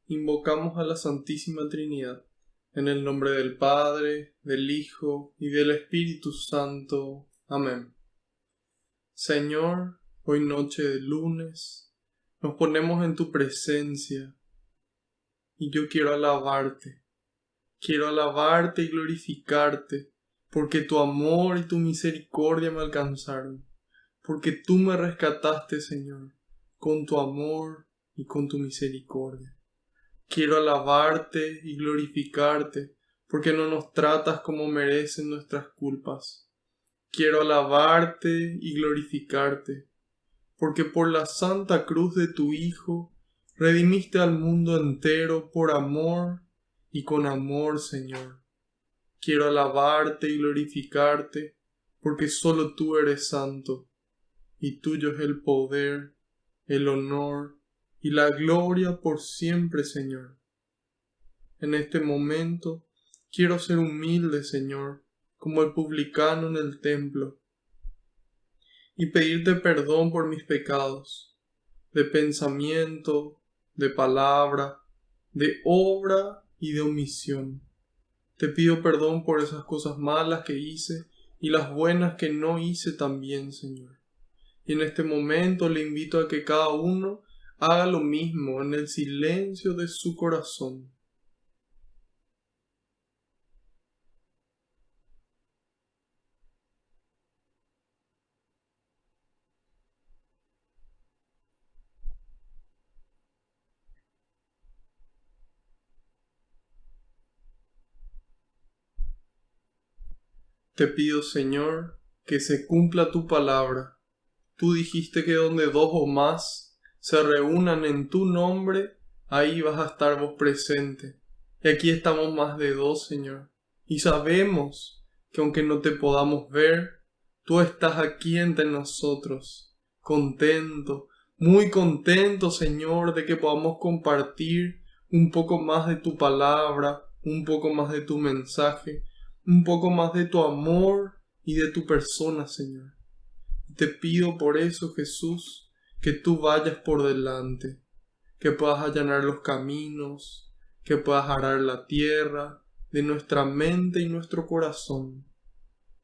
invocamos a la Santísima Trinidad, en el nombre del Padre, del Hijo y del Espíritu Santo. Amén. Señor, hoy noche de lunes, nos ponemos en tu presencia y yo quiero alabarte y glorificarte, porque tu amor y tu misericordia me alcanzaron, porque tú me rescataste, Señor, con tu amor y con tu misericordia. Quiero alabarte y glorificarte, porque no nos tratas como merecen nuestras culpas. Quiero alabarte y glorificarte, porque por la santa cruz de tu Hijo, redimiste al mundo entero por amor y con amor, Señor. Quiero alabarte y glorificarte, porque solo tú eres santo, y tuyo es el poder, el honor y la gloria por siempre, Señor. En este momento quiero ser humilde, Señor, como el publicano en el templo, y pedirte perdón por mis pecados, de pensamiento, de palabra, de obra y de omisión. Te pido perdón por esas cosas malas que hice y las buenas que no hice también, Señor. Y en este momento le invito a que cada uno haga lo mismo en el silencio de su corazón. Te pido, Señor, que se cumpla tu palabra. Tú dijiste que donde dos o más se reúnan en tu nombre, ahí vas a estar vos presente. Y aquí estamos más de dos, Señor. Y sabemos que aunque no te podamos ver, tú estás aquí entre nosotros. Contento, muy contento, Señor, de que podamos compartir un poco más de tu palabra, un poco más de tu mensaje, un poco más de tu amor y de tu persona, Señor. Te pido por eso, Jesús, que tú vayas por delante, que puedas allanar los caminos, que puedas arar la tierra de nuestra mente y nuestro corazón,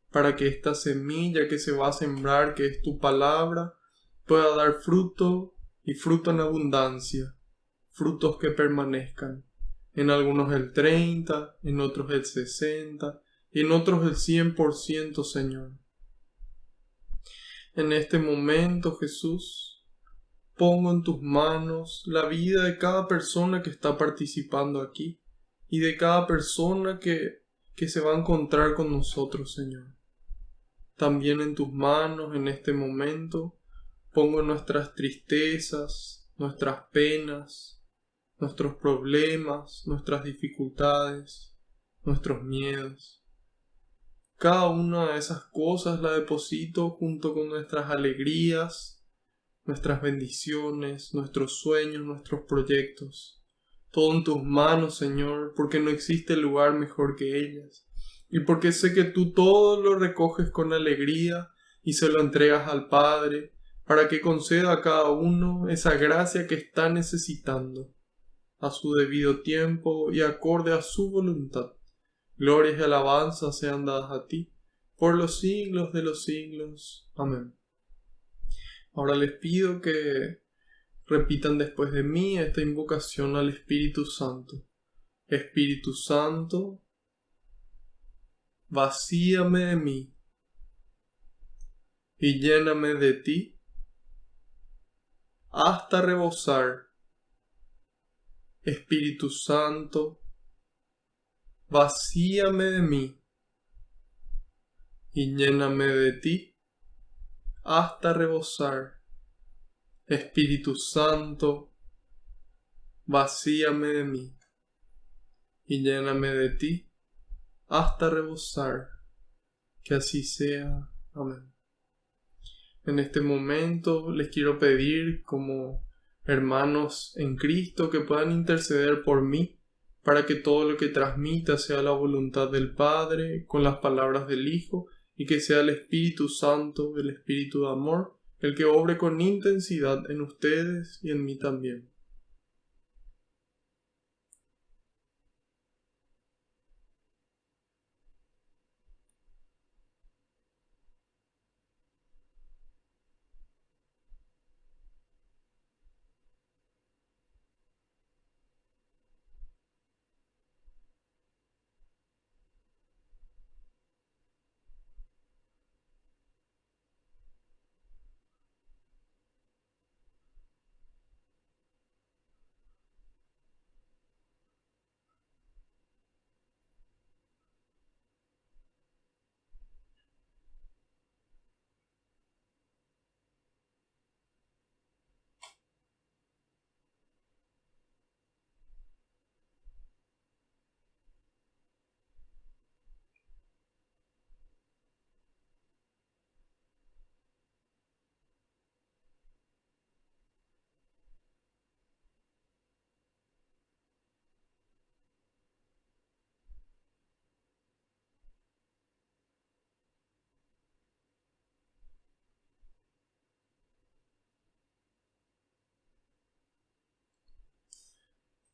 para que esta semilla que se va a sembrar, que es tu palabra, pueda dar fruto y fruto en abundancia, frutos que permanezcan. En algunos el 30, en otros el 60 y en otros el 100%, Señor. En este momento, Jesús, pongo en tus manos la vida de cada persona que está participando aquí y de cada persona que se va a encontrar con nosotros, Señor. También en tus manos, en este momento, pongo nuestras tristezas, nuestras penas, nuestros problemas, nuestras dificultades, nuestros miedos. Cada una de esas cosas la deposito junto con nuestras alegrías, nuestras bendiciones, nuestros sueños, nuestros proyectos. Todo en tus manos, Señor, porque no existe lugar mejor que ellas. Y porque sé que tú todo lo recoges con alegría y se lo entregas al Padre, para que conceda a cada uno esa gracia que está necesitando, a su debido tiempo y acorde a su voluntad. Glorias y alabanzas sean dadas a ti, por los siglos de los siglos. Amén. Ahora les pido que repitan después de mí esta invocación al Espíritu Santo. Espíritu Santo, vacíame de mí y lléname de ti hasta rebosar. Espíritu Santo, vacíame de mí y lléname de ti hasta rebosar. Espíritu Santo, vacíame de mí y lléname de ti hasta rebosar. Que así sea. Amén. En este momento les quiero pedir como hermanos en Cristo que puedan interceder por mí para que todo lo que transmita sea la voluntad del Padre con las palabras del Hijo y que sea el Espíritu Santo, el Espíritu de amor, el que obre con intensidad en ustedes y en mí también.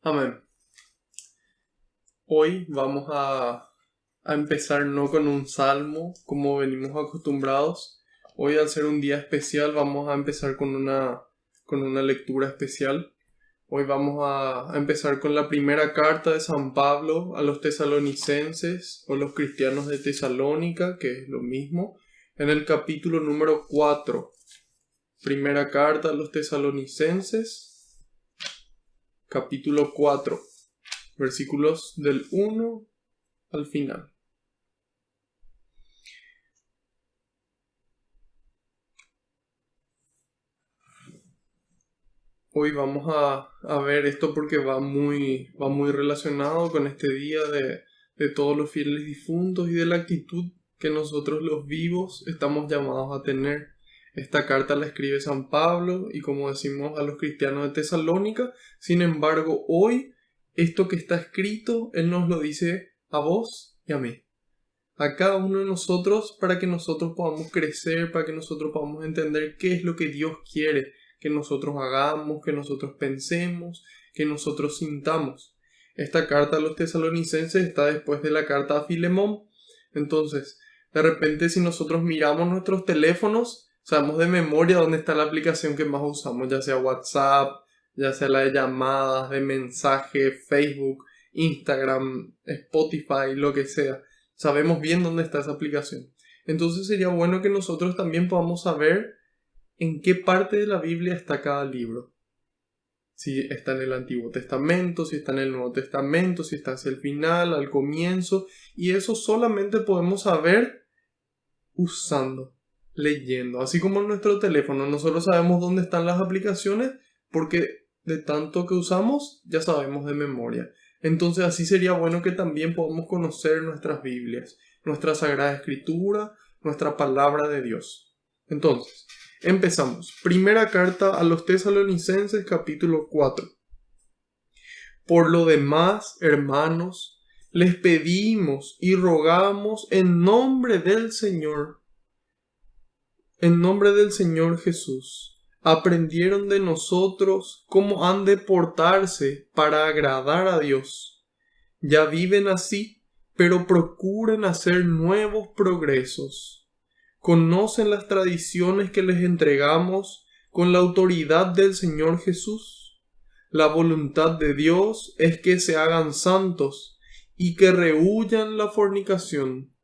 Amén. Hoy vamos a empezar no con un salmo como venimos acostumbrados. Hoy, al ser un día especial, vamos a empezar con una lectura especial. Hoy vamos a empezar con la primera carta de San Pablo a los tesalonicenses o los cristianos de Tesalónica, que es lo mismo, en el capítulo número 4. Primera carta a los tesalonicenses, capítulo 4, versículos del 1 al final. Hoy vamos a ver esto porque va muy relacionado con este día de todos los fieles difuntos y de la actitud que nosotros los vivos estamos llamados a tener. Esta carta la escribe San Pablo y, como decimos, a los cristianos de Tesalónica. Sin embargo, hoy esto que está escrito, Él nos lo dice a vos y a mí, a cada uno de nosotros, para que nosotros podamos crecer, para que nosotros podamos entender qué es lo que Dios quiere que nosotros hagamos, que nosotros pensemos, que nosotros sintamos. Esta carta a los tesalonicenses está después de la carta a Filemón. Entonces, de repente, si nosotros miramos nuestros teléfonos, sabemos de memoria dónde está la aplicación que más usamos, ya sea WhatsApp, ya sea la de llamadas, de mensaje, Facebook, Instagram, Spotify, lo que sea. Sabemos bien dónde está esa aplicación. Entonces sería bueno que nosotros también podamos saber en qué parte de la Biblia está cada libro. Si está en el Antiguo Testamento, si está en el Nuevo Testamento, si está hacia el final, al comienzo. Y eso solamente podemos saber usando, leyendo. Así como en nuestro teléfono, nosotros sabemos dónde están las aplicaciones porque de tanto que usamos ya sabemos de memoria. Entonces así sería bueno que también podamos conocer nuestras Biblias, nuestra Sagrada Escritura, nuestra Palabra de Dios. Entonces, empezamos. Primera carta a los tesalonicenses, capítulo 4. Por lo demás, hermanos, les pedimos y rogamos en nombre del Señor Jesús. Aprendieron de nosotros cómo han de portarse para agradar a Dios. Ya viven así, pero procuren hacer nuevos progresos. Conocen las tradiciones que les entregamos con la autoridad del Señor Jesús. La voluntad de Dios es que se hagan santos y que rehuyan la fornicación.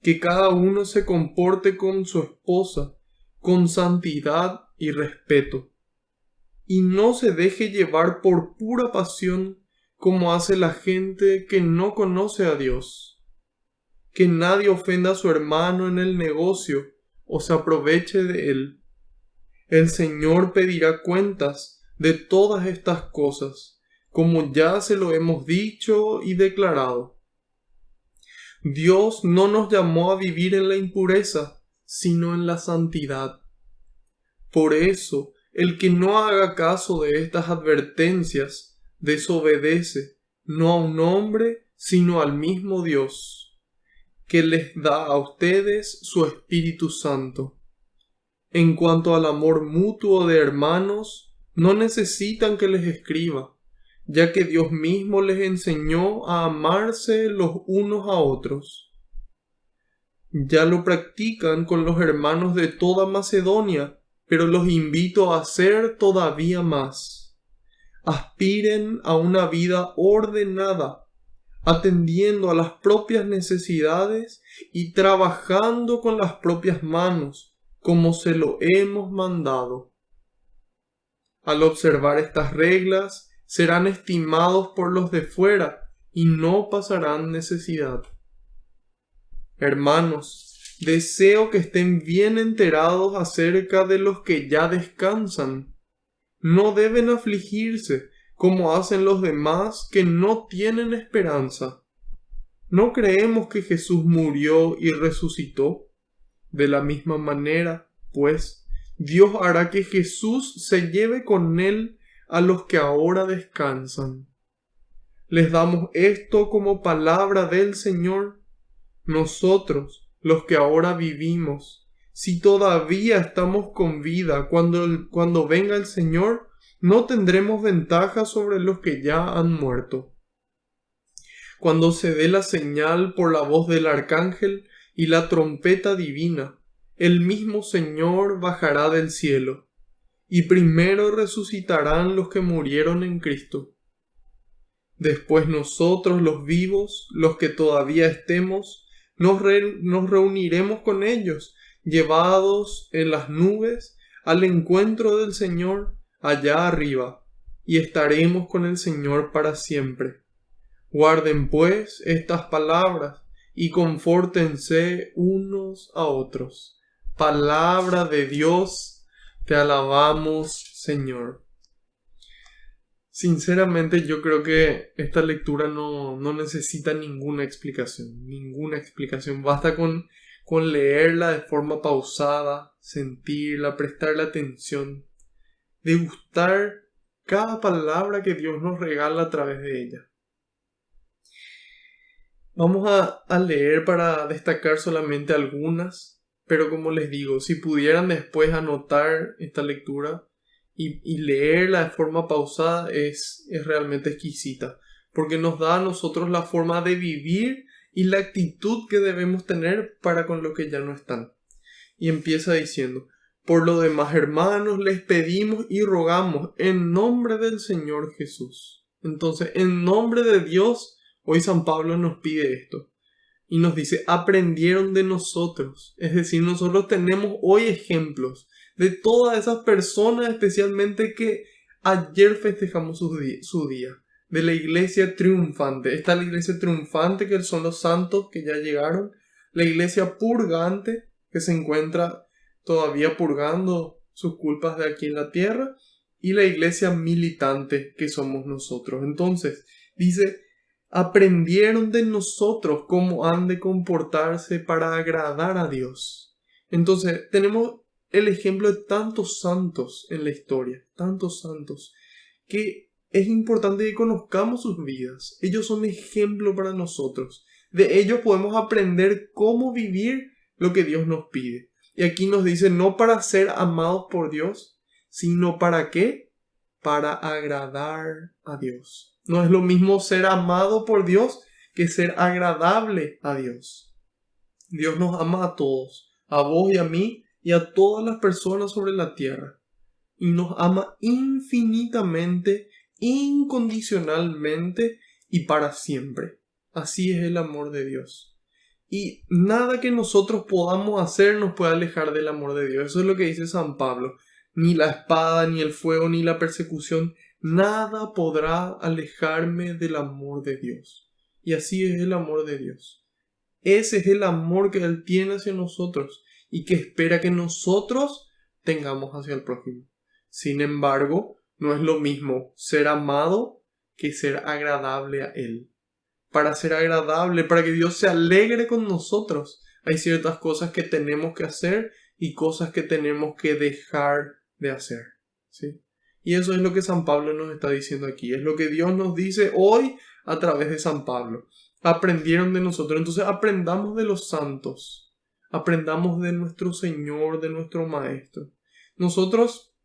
Que cada uno se comporte con su esposa con santidad y respeto, y no se deje llevar por pura pasión como hace la gente que no conoce a Dios. Que nadie ofenda a su hermano en el negocio o se aproveche de él. El Señor pedirá cuentas de todas estas cosas, como ya se lo hemos dicho y declarado. Dios no nos llamó a vivir en la impureza, sino en la santidad. Por eso, el que no haga caso de estas advertencias, desobedece no a un hombre, sino al mismo Dios, que les da a ustedes su Espíritu Santo. En cuanto al amor mutuo de hermanos, no necesitan que les escriba, ya que Dios mismo les enseñó a amarse los unos a otros. Ya lo practican con los hermanos de toda Macedonia, pero los invito a hacer todavía más. Aspiren a una vida ordenada, atendiendo a las propias necesidades y trabajando con las propias manos, como se lo hemos mandado. Al observar estas reglas, serán estimados por los de fuera y no pasarán necesidad. Hermanos, deseo que estén bien enterados acerca de los que ya descansan. No deben afligirse como hacen los demás que no tienen esperanza. ¿No creemos que Jesús murió y resucitó? De la misma manera, pues, Dios hará que Jesús se lleve con él a los que ahora descansan. Les damos esto como palabra del Señor. Nosotros, los que ahora vivimos, si todavía estamos con vida cuando venga el Señor, no tendremos ventaja sobre los que ya han muerto. Cuando se dé la señal por la voz del arcángel y la trompeta divina, el mismo Señor bajará del cielo, y primero resucitarán los que murieron en Cristo. Después nosotros, los vivos, los que todavía estemos, nos reuniremos con ellos, llevados en las nubes al encuentro del Señor allá arriba, y estaremos con el Señor para siempre. Guarden pues estas palabras y confórtense unos a otros. Palabra de Dios, te alabamos, Señor. Sinceramente, yo creo que esta lectura no necesita ninguna explicación. Basta con leerla de forma pausada, sentirla, prestarle atención, degustar cada palabra que Dios nos regala a través de ella. Vamos a leer para destacar solamente algunas, pero como les digo, si pudieran después anotar esta lectura y leerla de forma pausada es realmente exquisita, porque nos da a nosotros la forma de vivir y la actitud que debemos tener para con los que ya no están. Y empieza diciendo: por lo demás, hermanos, les pedimos y rogamos en nombre del Señor Jesús. Entonces, en nombre de Dios, hoy San Pablo nos pide esto y nos dice: aprendieron de nosotros. Es decir, nosotros tenemos hoy ejemplos de todas esas personas, especialmente que ayer festejamos su día, de la iglesia triunfante. Está la iglesia triunfante, que son los santos que ya llegaron, la iglesia purgante, que se encuentra todavía purgando sus culpas de aquí en la tierra, y la iglesia militante, que somos nosotros. Entonces, dice: aprendieron de nosotros cómo han de comportarse para agradar a Dios. Entonces, tenemos el ejemplo de tantos santos en la historia, tantos santos, que es importante que conozcamos sus vidas. Ellos son ejemplo para nosotros. De ellos podemos aprender cómo vivir lo que Dios nos pide. Y aquí nos dice: no para ser amados por Dios, sino ¿para qué? Para agradar a Dios. No es lo mismo ser amado por Dios que ser agradable a Dios. Dios nos ama a todos, a vos y a mí y a todas las personas sobre la tierra. Y nos ama infinitamente, incondicionalmente y para siempre. Así es el amor de Dios. Y nada que nosotros podamos hacer nos puede alejar del amor de Dios. Eso es lo que dice San Pablo. Ni la espada, ni el fuego, ni la persecución, nada podrá alejarme del amor de Dios. Y así es el amor de Dios. Ese es el amor que Él tiene hacia nosotros y que espera que nosotros tengamos hacia el prójimo. Sin embargo, no es lo mismo ser amado que ser agradable a Él. Para ser agradable, para que Dios se alegre con nosotros, hay ciertas cosas que tenemos que hacer y cosas que tenemos que dejar de hacer, ¿sí? Y eso es lo que San Pablo nos está diciendo aquí. Es lo que Dios nos dice hoy a través de San Pablo. Aprendieron de nosotros. Entonces aprendamos de los santos. Aprendamos de nuestro Señor, de nuestro Maestro. Nosotros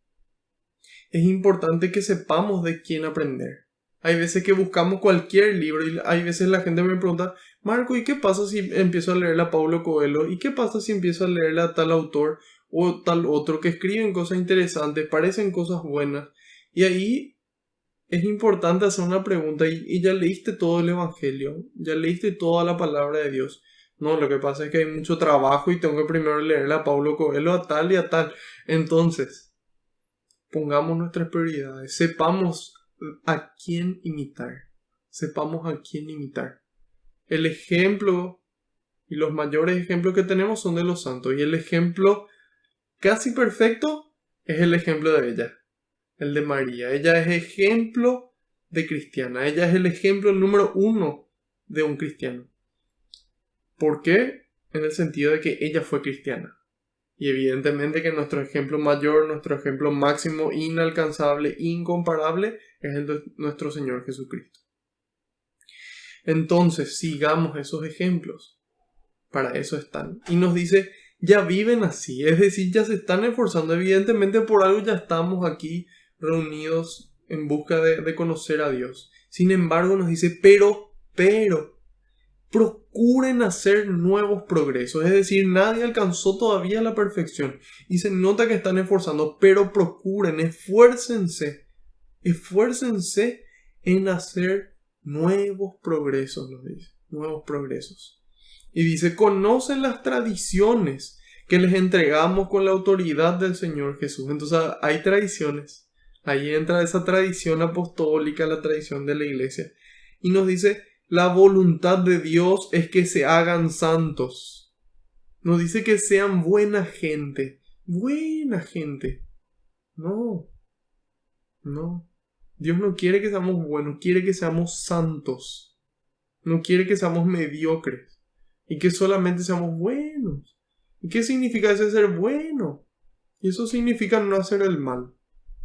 es importante que sepamos de quién aprender. Hay veces que buscamos cualquier libro y hay veces la gente me pregunta: Marco, ¿y qué pasa si empiezo a leerle a Paulo Coelho? ¿Y qué pasa si empiezo a leerle a tal autor o tal otro que escriben cosas interesantes, parecen cosas buenas? Y ahí es importante hacer una pregunta: ¿y ya leíste todo el Evangelio? ¿Ya leíste toda la palabra de Dios? No, lo que pasa es que hay mucho trabajo y tengo que primero leerle a Paulo Coelho a tal y a tal. Entonces, pongamos nuestras prioridades, sepamos a quién imitar. Sepamos a quién imitar. El ejemplo y los mayores ejemplos que tenemos son de los santos. Y el ejemplo casi perfecto es el ejemplo de ella, el de María. Ella es ejemplo de cristiana. Ella es el ejemplo número 1 de un cristiano. ¿Por qué? En el sentido de que ella fue cristiana. Y evidentemente que nuestro ejemplo mayor, nuestro ejemplo máximo, inalcanzable, incomparable, es el de nuestro Señor Jesucristo. Entonces, sigamos esos ejemplos. Para eso están. Y nos dice: ya viven así. Es decir, ya se están esforzando. Evidentemente por algo ya estamos aquí reunidos en busca de conocer a Dios. Sin embargo, nos dice, pero, procuren hacer nuevos progresos. Es decir, nadie alcanzó todavía la perfección. Y se nota que están esforzando, pero procuren, esfuércense en hacer nuevos progresos, nos dice, nuevos progresos. Y dice, conocen las tradiciones que les entregamos con la autoridad del Señor Jesús. Entonces hay tradiciones. Ahí entra esa tradición apostólica, la tradición de la iglesia. Y nos dice, la voluntad de Dios es que se hagan santos. Nos dice que sean buena gente. Buena gente. No. Dios no quiere que seamos buenos, quiere que seamos santos. No quiere que seamos mediocres. Y que solamente seamos buenos. ¿Y qué significa eso de ser bueno? Y eso significa no hacer el mal.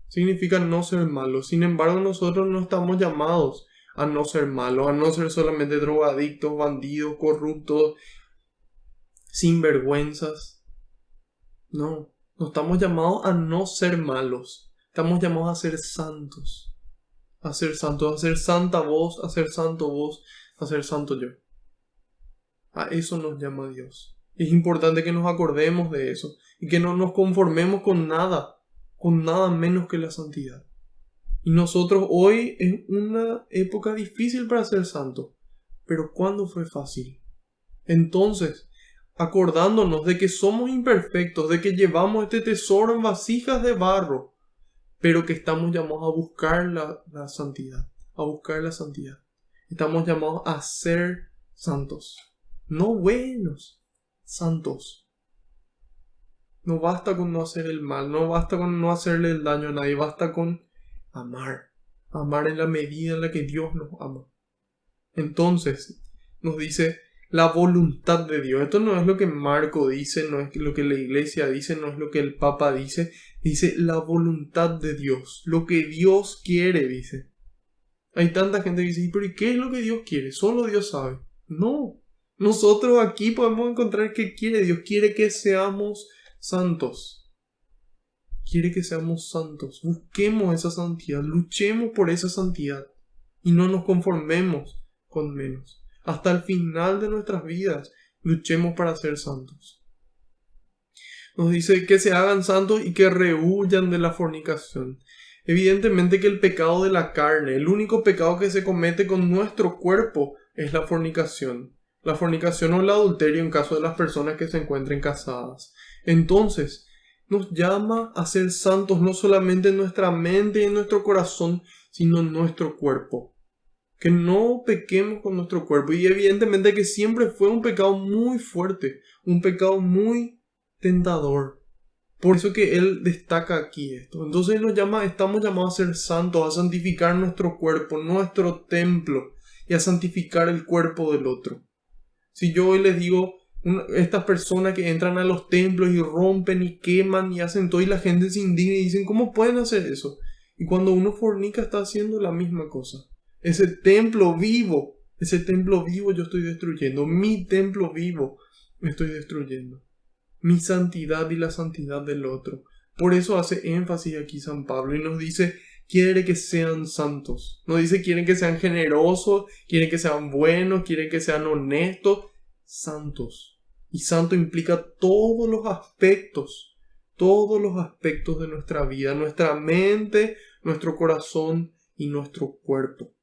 Significa no ser malos. Sin embargo, nosotros no estamos llamados a no ser malos, a no ser solamente drogadictos, bandidos, corruptos, sinvergüenzas. No estamos llamados a no ser malos. Estamos llamados a ser santos. A ser santos, a ser santa vos, a ser santo vos, a ser santo yo. A eso nos llama Dios. Es importante que nos acordemos de eso y que no nos conformemos con nada menos que la santidad. Y nosotros hoy es una época difícil para ser santo, pero ¿cuándo fue fácil? Entonces, acordándonos de que somos imperfectos, de que llevamos este tesoro en vasijas de barro, pero que estamos llamados a buscar la santidad, a buscar la santidad. Estamos llamados a ser santos, no buenos, santos. No basta con no hacer el mal, no basta con no hacerle el daño a nadie, basta con amar. Amar en la medida en la que Dios nos ama. Entonces, nos dice la voluntad de Dios. Esto no es lo que Marco dice, no es lo que la iglesia dice, no es lo que el Papa dice. Dice la voluntad de Dios, lo que Dios quiere, dice. Hay tanta gente que dice, pero ¿y qué es lo que Dios quiere? Solo Dios sabe. No, nosotros aquí podemos encontrar qué quiere Dios. Quiere que seamos santos. Quiere que seamos santos. Busquemos esa santidad. Luchemos por esa santidad. Y no nos conformemos con menos. Hasta el final de nuestras vidas, luchemos para ser santos. Nos dice que se hagan santos y que rehuyan de la fornicación. Evidentemente que el pecado de la carne, el único pecado que se comete con nuestro cuerpo es la fornicación. La fornicación o el adulterio en caso de las personas que se encuentren casadas. Entonces, nos llama a ser santos no solamente en nuestra mente y en nuestro corazón, sino en nuestro cuerpo. Que no pequemos con nuestro cuerpo. Y evidentemente que siempre fue un pecado muy fuerte, un pecado muy tentador. Por eso que él destaca aquí esto. Entonces estamos llamados a ser santos, a santificar nuestro cuerpo, nuestro templo, y a santificar el cuerpo del otro. Si yo hoy les digo, estas personas que entran a los templos y rompen y queman y hacen todo y la gente se indigna y dicen, ¿cómo pueden hacer eso? Y cuando uno fornica está haciendo la misma cosa. Ese templo vivo yo estoy destruyendo. Mi templo vivo estoy destruyendo. Mi santidad y la santidad del otro. Por eso hace énfasis aquí San Pablo y nos dice, quiere que sean santos. Nos dice, quieren que sean generosos, quieren que sean buenos, quieren que sean honestos, santos. Y santo implica todos los aspectos de nuestra vida, nuestra mente, nuestro corazón y nuestro cuerpo.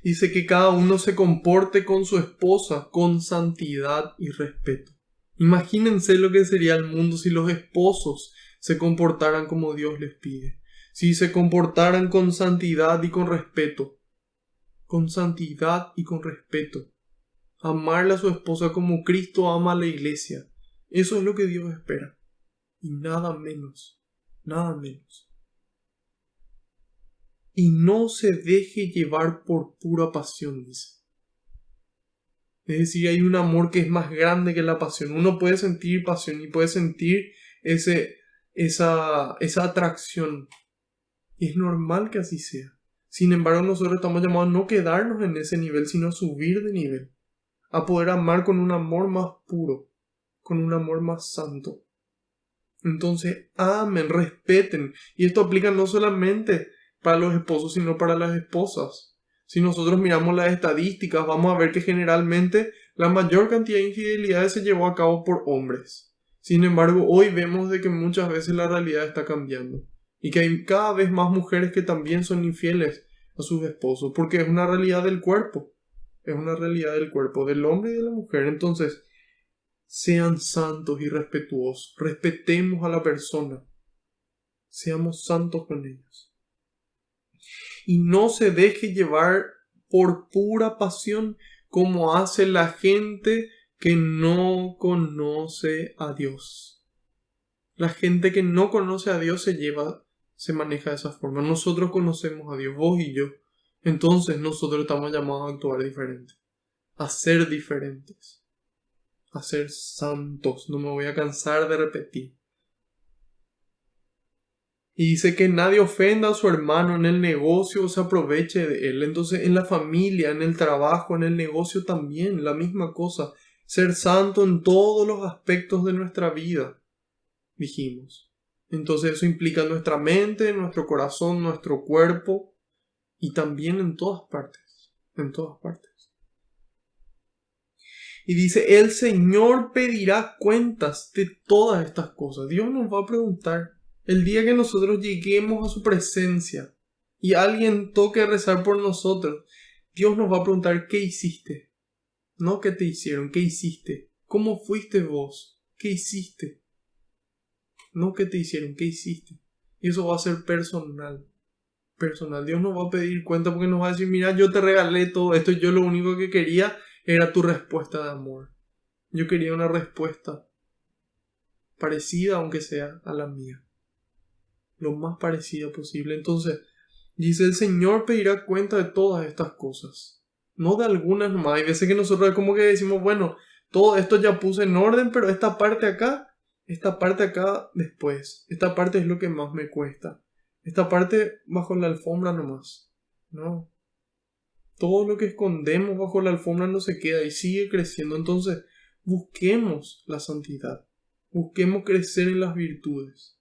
Dice que cada uno se comporte con su esposa con santidad y respeto. Imagínense lo que sería el mundo si los esposos se comportaran como Dios les pide. Si se comportaran con santidad y con respeto. Con santidad y con respeto. Amarle a su esposa como Cristo ama a la iglesia. Eso es lo que Dios espera. Y nada menos. Nada menos. Y no se deje llevar por pura pasión, dice. Es decir, hay un amor que es más grande que la pasión. Uno puede sentir pasión y puede sentir esa atracción. Y es normal que así sea. Sin embargo, nosotros estamos llamados a no quedarnos en ese nivel, sino a subir de nivel. A poder amar con un amor más puro, con un amor más santo. Entonces, amen, respeten. Y esto aplica no solamente para los esposos, sino para las esposas. Si nosotros miramos las estadísticas, vamos a ver que generalmente la mayor cantidad de infidelidades se llevó a cabo por hombres. Sin embargo, hoy vemos de que muchas veces la realidad está cambiando. Y que hay cada vez más mujeres que también son infieles a sus esposos, porque es una realidad del cuerpo. Es una realidad del cuerpo, del hombre y de la mujer. Entonces, sean santos y respetuosos. Respetemos a la persona. Seamos santos con ellos. Y no se deje llevar por pura pasión como hace la gente que no conoce a Dios. La gente que no conoce a Dios se maneja de esa forma. Nosotros conocemos a Dios, vos y yo. Entonces nosotros estamos llamados a actuar diferente, a ser diferentes, a ser santos. No me voy a cansar de repetir. Y dice que nadie ofenda a su hermano en el negocio o se aproveche de él. Entonces en la familia, en el trabajo, en el negocio también, la misma cosa. Ser santo en todos los aspectos de nuestra vida, dijimos. Entonces eso implica nuestra mente, nuestro corazón, nuestro cuerpo y también en todas partes. En todas partes. Y dice, el Señor pedirá cuentas de todas estas cosas. Dios nos va a preguntar. El día que nosotros lleguemos a su presencia y alguien toque rezar por nosotros, Dios nos va a preguntar, ¿qué hiciste? No qué te hicieron, ¿qué hiciste? ¿Cómo fuiste vos? ¿Qué hiciste? No qué te hicieron, ¿qué hiciste? Y eso va a ser personal. Personal. Dios nos va a pedir cuenta porque nos va a decir, mira, yo te regalé todo esto y yo lo único que quería era tu respuesta de amor. Yo quería una respuesta parecida, aunque sea a la mía. Lo más parecida posible. Entonces, dice, el Señor pedirá cuenta de todas estas cosas. No de algunas nomás. Hay veces que nosotros como que decimos, bueno, todo esto ya puse en orden, pero esta parte acá después. Esta parte es lo que más me cuesta. Esta parte bajo la alfombra nomás. No. Todo lo que escondemos bajo la alfombra no se queda y sigue creciendo. Entonces, busquemos la santidad. Busquemos crecer en las virtudes.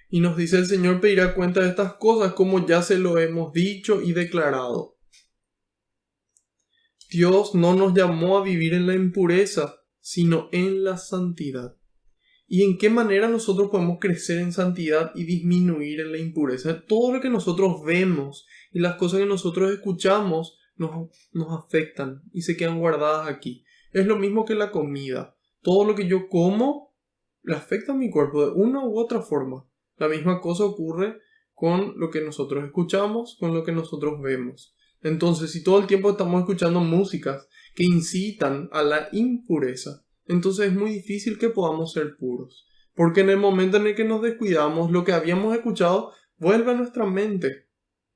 Y nos dice, el Señor pedirá cuenta de estas cosas como ya se lo hemos dicho y declarado. Dios no nos llamó a vivir en la impureza, sino en la santidad. ¿Y en qué manera nosotros podemos crecer en santidad y disminuir en la impureza? Todo lo que nosotros vemos y las cosas que nosotros escuchamos nos afectan y se quedan guardadas aquí. Es lo mismo que la comida. Todo lo que yo como le afecta a mi cuerpo de una u otra forma. La misma cosa ocurre con lo que nosotros escuchamos, con lo que nosotros vemos. Entonces, si todo el tiempo estamos escuchando músicas que incitan a la impureza, entonces es muy difícil que podamos ser puros. Porque en el momento en el que nos descuidamos, lo que habíamos escuchado vuelve a nuestra mente.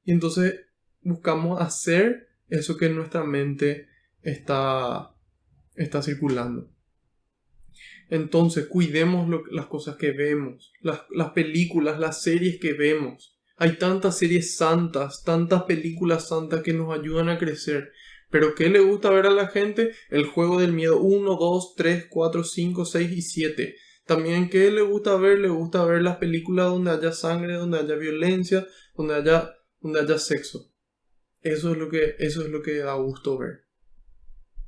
Y entonces buscamos hacer eso que en nuestra mente está circulando. Entonces, cuidemos las cosas que vemos, las películas, las series que vemos. Hay tantas series santas, tantas películas santas que nos ayudan a crecer. Pero ¿qué le gusta ver a la gente? El juego del miedo 1, 2, 3, 4, 5, 6 y 7. También ¿qué le gusta ver? Le gusta ver las películas donde haya sangre, donde haya violencia, donde haya sexo. Eso es lo que da gusto ver.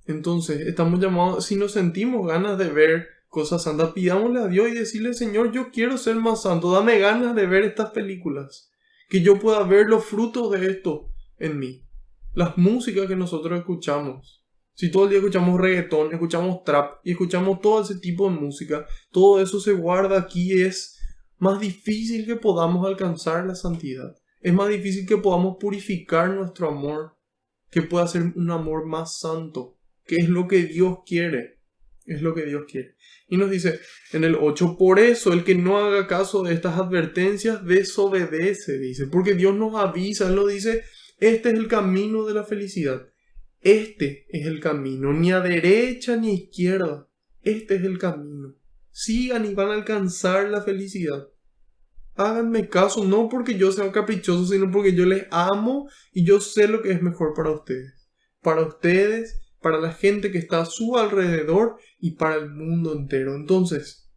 Entonces, estamos llamados, si nos sentimos ganas de ver cosas santas, pidámosle a Dios y decirle, Señor, yo quiero ser más santo, dame ganas de ver estas películas, que yo pueda ver los frutos de esto en mí. Las músicas que nosotros escuchamos, si todo el día escuchamos reggaetón, escuchamos trap y escuchamos todo ese tipo de música, todo eso se guarda aquí, es más difícil que podamos alcanzar la santidad, es más difícil que podamos purificar nuestro amor, que pueda ser un amor más santo, que es lo que Dios quiere. Es lo que Dios quiere. Y nos dice en el 8, por eso el que no haga caso de estas advertencias desobedece, dice. Porque Dios nos avisa, Él nos dice, este es el camino de la felicidad. Este es el camino, ni a derecha ni a izquierda. Este es el camino. Sigan y van a alcanzar la felicidad. Háganme caso, no porque yo sea caprichoso, sino porque yo les amo y yo sé lo que es mejor para ustedes. Para ustedes, para la gente que está a su alrededor y para el mundo entero. Entonces,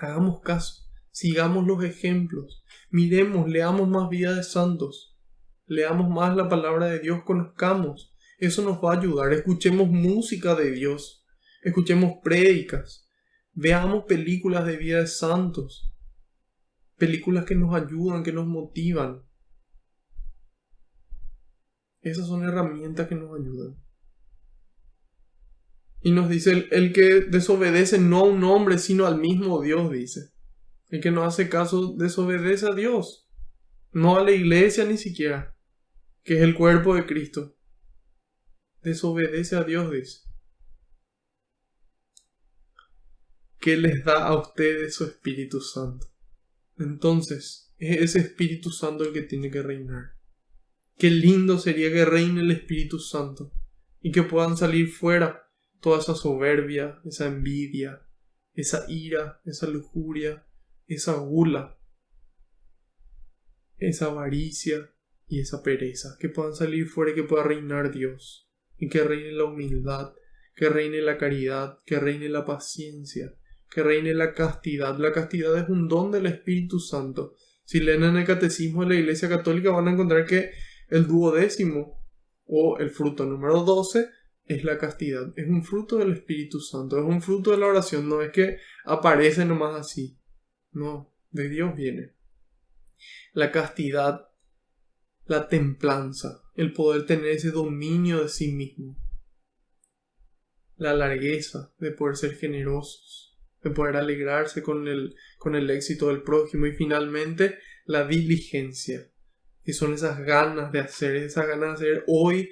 Hagamos caso, sigamos los ejemplos, miremos, leamos más vida de santos, leamos más la palabra de Dios, conozcamos. Eso nos va a ayudar. Escuchemos música de Dios, escuchemos prédicas, veamos películas de vida de santos, películas que nos ayudan, que nos motivan. Esas son herramientas que nos ayudan. Y nos dice, el que desobedece no a un hombre, sino al mismo Dios, dice. El que no hace caso desobedece a Dios, no a la iglesia ni siquiera, que es el cuerpo de Cristo. Desobedece a Dios, dice. ¿Qué les da a ustedes su Espíritu Santo? Entonces, es ese Espíritu Santo el que tiene que reinar. Qué lindo sería que reine el Espíritu Santo y que puedan salir fuera toda esa soberbia, esa envidia, esa ira, esa lujuria, esa gula, esa avaricia y esa pereza. Que puedan salir fuera y que pueda reinar Dios. Y que reine la humildad, que reine la caridad, que reine la paciencia, que reine la castidad. La castidad es un don del Espíritu Santo. Si leen en el Catecismo de la Iglesia Católica van a encontrar que el 12º o el fruto número 12 es la castidad. Es un fruto del Espíritu Santo, es un fruto de la oración. No es que aparece nomás así. No, de Dios viene. La castidad, la templanza, el poder tener ese dominio de sí mismo. La largueza de poder ser generosos, de poder alegrarse con el éxito del prójimo. Y finalmente, la diligencia, que son esas ganas de hacer hoy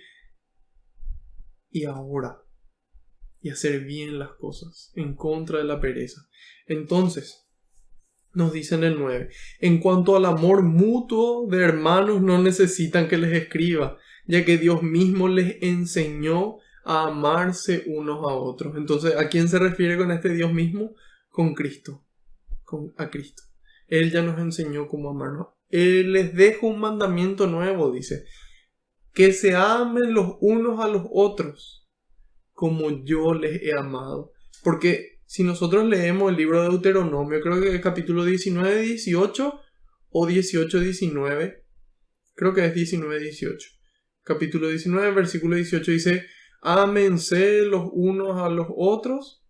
y ahora, y hacer bien las cosas, en contra de la pereza. Entonces, nos dice en el 9, en cuanto al amor mutuo de hermanos no necesitan que les escriba, ya que Dios mismo les enseñó a amarse unos a otros. Entonces, ¿a quién se refiere con este Dios mismo? Con Cristo, a Cristo. Él ya nos enseñó cómo amarnos. Él les dejo un mandamiento nuevo, dice, que se amen los unos a los otros como yo les he amado. Porque si nosotros leemos el libro de Deuteronomio, creo que es capítulo 19, 18 o 18, 19, creo que es 19, 18. Capítulo 19, versículo 18 dice, ámense los unos a los otros.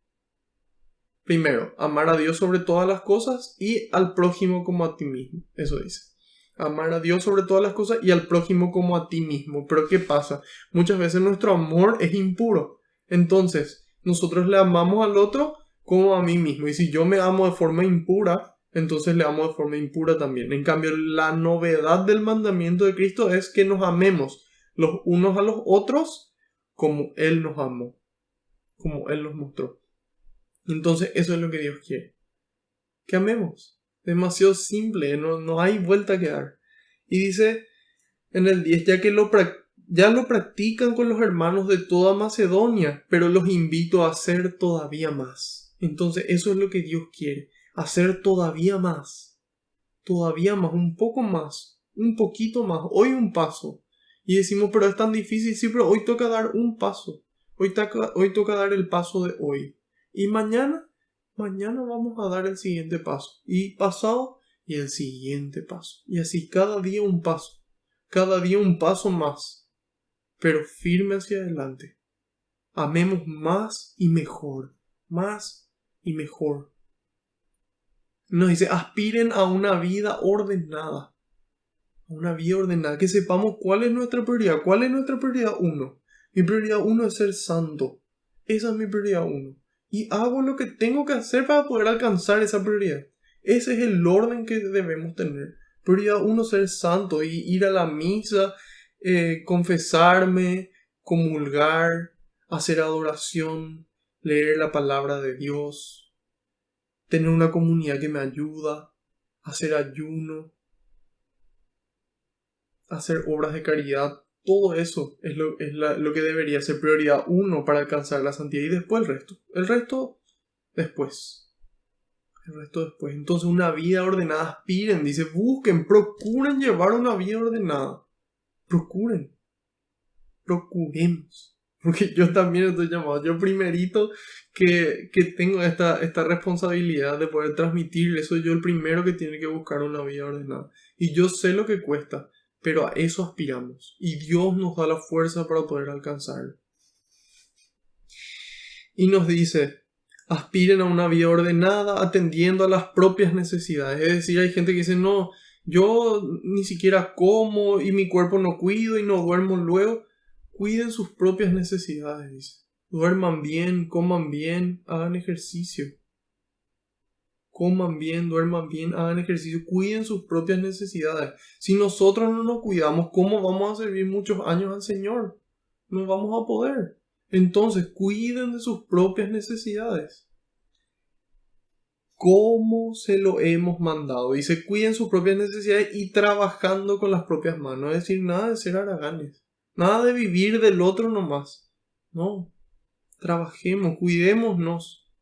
Primero, amar a Dios sobre todas las cosas y al prójimo como a ti mismo. Eso dice. Amar a Dios sobre todas las cosas y al prójimo como a ti mismo. Pero ¿qué pasa? Muchas veces nuestro amor es impuro. Entonces, nosotros le amamos al otro como a mí mismo. Y si yo me amo de forma impura, entonces le amo de forma impura también. En cambio, la novedad del mandamiento de Cristo es que nos amemos los unos a los otros como Él nos amó, como Él nos mostró. Entonces, eso es lo que Dios quiere. Que amemos. Demasiado simple, no hay vuelta que dar. Y dice en el 10, ya lo practican con los hermanos de toda Macedonia, pero los invito a hacer todavía más. Entonces, eso es lo que Dios quiere. Hacer todavía más. Todavía más, un poco más. Un poquito más. Hoy un paso. Y decimos, pero es tan difícil. Sí, pero hoy toca dar un paso. Hoy toca dar el paso de hoy. Y mañana vamos a dar el siguiente paso. Y pasado, y el siguiente paso. Y así cada día un paso. Cada día un paso más. Pero firme hacia adelante. Amemos más y mejor. Más y mejor. Nos dice, aspiren a una vida ordenada. A una vida ordenada. Que sepamos cuál es nuestra prioridad. ¿Cuál es nuestra prioridad 1? Mi prioridad 1 es ser santo. Esa es mi prioridad 1. Y hago lo que tengo que hacer para poder alcanzar esa prioridad. Ese es el orden que debemos tener. Prioridad 1, ser santo y ir a la misa, confesarme, comulgar, hacer adoración, leer la palabra de Dios, tener una comunidad que me ayuda, hacer ayuno, hacer obras de caridad. Todo eso es lo que debería ser prioridad 1 para alcanzar la santidad y después el resto. El resto después. Entonces una vida ordenada, aspiren, dice, busquen, procuren llevar una vida ordenada. Procuremos. Porque yo también estoy llamado. Yo primerito que tengo esta responsabilidad de poder transmitir eso, yo el primero que tiene que buscar una vida ordenada. Y yo sé lo que cuesta, pero a eso aspiramos. Y Dios nos da la fuerza para poder alcanzarlo. Y nos dice, aspiren a una vida ordenada, atendiendo a las propias necesidades. Es decir, hay gente que dice, no, yo ni siquiera como y mi cuerpo no cuido y no duermo luego. Cuiden sus propias necesidades, dice. Duerman bien, coman bien, hagan ejercicio. Coman bien, duerman bien, hagan ejercicio, cuiden sus propias necesidades. Si nosotros no nos cuidamos, ¿cómo vamos a servir muchos años al Señor? No vamos a poder. Entonces, cuiden de sus propias necesidades. ¿Cómo se lo hemos mandado? Dice, cuiden sus propias necesidades y trabajando con las propias manos. Es decir, nada de ser haraganes. Nada de vivir del otro nomás. No. Trabajemos, cuidémonos.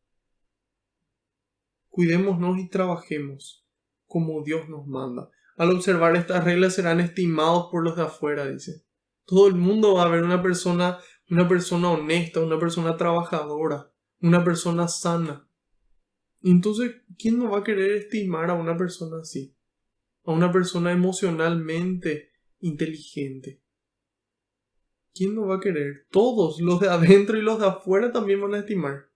Cuidémonos y trabajemos como Dios nos manda. Al observar estas reglas serán estimados por los de afuera, dice. Todo el mundo va a ver una persona honesta, una persona trabajadora, una persona sana. Entonces, ¿quién no va a querer estimar a una persona así? A una persona emocionalmente inteligente. ¿Quién no va a querer? Todos, los de adentro y los de afuera también van a estimar.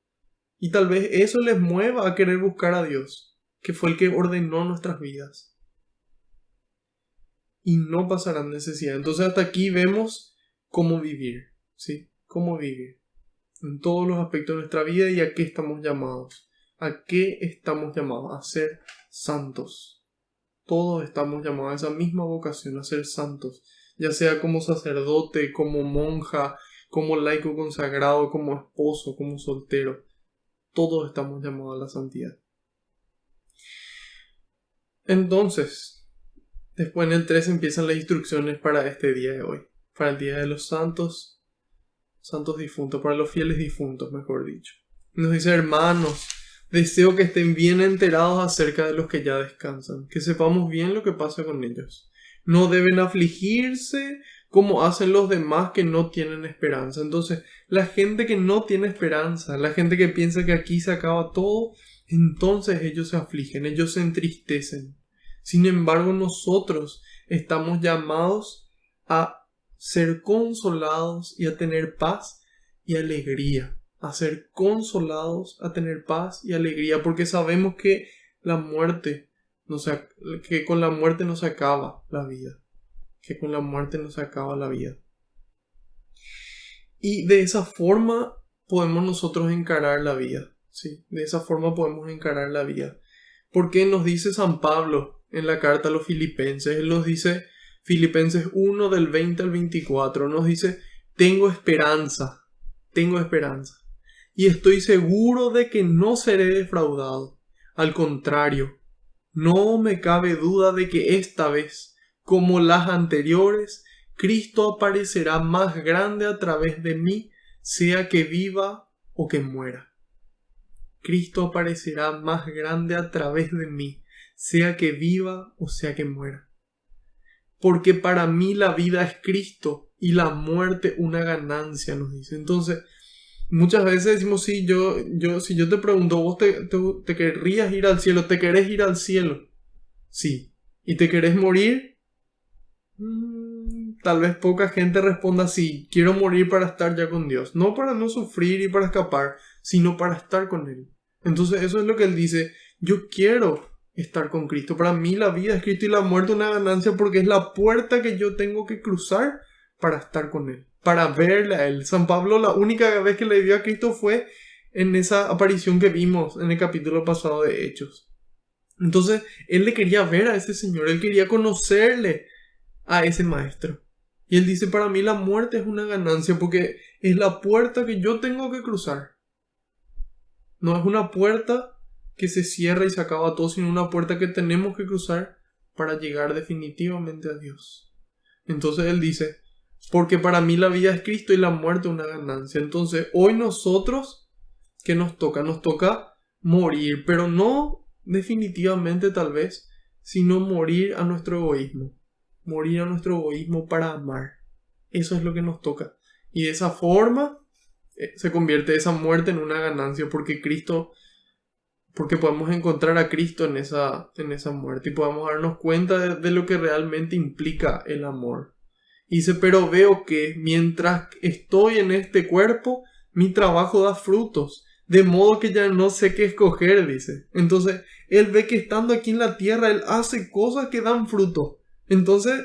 Y tal vez eso les mueva a querer buscar a Dios, que fue el que ordenó nuestras vidas. Y no pasarán necesidad. Entonces hasta aquí vemos cómo vivir, ¿sí? Cómo vivir en todos los aspectos de nuestra vida y a qué estamos llamados. ¿A qué estamos llamados? A ser santos. Todos estamos llamados a esa misma vocación, a ser santos. Ya sea como sacerdote, como monja, como laico consagrado, como esposo, como soltero. Todos estamos llamados a la santidad. Entonces, después en el 3 empiezan las instrucciones para este día de hoy. Para el día de los santos difuntos, para los fieles difuntos, mejor dicho. Nos dice, hermanos, deseo que estén bien enterados acerca de los que ya descansan, que sepamos bien lo que pasa con ellos. No deben afligirse como hacen los demás que no tienen esperanza. Entonces, la gente que no tiene esperanza, la gente que piensa que aquí se acaba todo, entonces ellos se afligen, ellos se entristecen. Sin embargo, nosotros estamos llamados a ser consolados y a tener paz y alegría. A ser consolados, a tener paz y alegría, porque sabemos que la muerte, que con la muerte no se acaba la vida. Que con la muerte no se acaba la vida. Y de esa forma podemos nosotros encarar la vida. ¿Sí? De esa forma podemos encarar la vida. Porque nos dice San Pablo en la carta a los Filipenses. Él nos dice, Filipenses 1 del 20 al 24, nos dice, tengo esperanza. Y estoy seguro de que no seré defraudado. Al contrario, no me cabe duda de que esta vez, como las anteriores, Cristo aparecerá más grande a través de mí, sea que viva o que muera. Cristo aparecerá más grande a través de mí, sea que viva o sea que muera. Porque para mí la vida es Cristo y la muerte una ganancia, nos dice. Entonces, muchas veces decimos, sí, si yo te pregunto, ¿vos te querrías ir al cielo? ¿Te querés ir al cielo? Sí. ¿Y te querés morir? Tal vez poca gente responda sí, quiero morir para estar ya con Dios. No para no sufrir y para escapar, sino para estar con Él. Entonces eso es lo que Él dice, yo quiero estar con Cristo. Para mí la vida es Cristo y la muerte una ganancia porque es la puerta que yo tengo que cruzar para estar con Él, para verle a Él. San Pablo la única vez que le vio a Cristo fue en esa aparición que vimos en el capítulo pasado de Hechos. Entonces él le quería ver a ese Señor, él quería conocerle a ese Maestro. Y él dice, para mí la muerte es una ganancia porque es la puerta que yo tengo que cruzar. No es una puerta que se cierra y se acaba todo, sino una puerta que tenemos que cruzar para llegar definitivamente a Dios. Entonces él dice, porque para mí la vida es Cristo y la muerte una ganancia. Entonces hoy nosotros, ¿qué nos toca? Nos toca morir, pero no definitivamente tal vez, sino morir a nuestro egoísmo. Morir a nuestro egoísmo para amar. Eso es lo que nos toca. Y de esa forma se convierte esa muerte en una ganancia porque podemos encontrar a Cristo en esa muerte y podemos darnos cuenta de lo que realmente implica el amor. Y dice, pero veo que mientras estoy en este cuerpo, mi trabajo da frutos, de modo que ya no sé qué escoger, dice. Entonces, él ve que estando aquí en la tierra, él hace cosas que dan fruto. Entonces,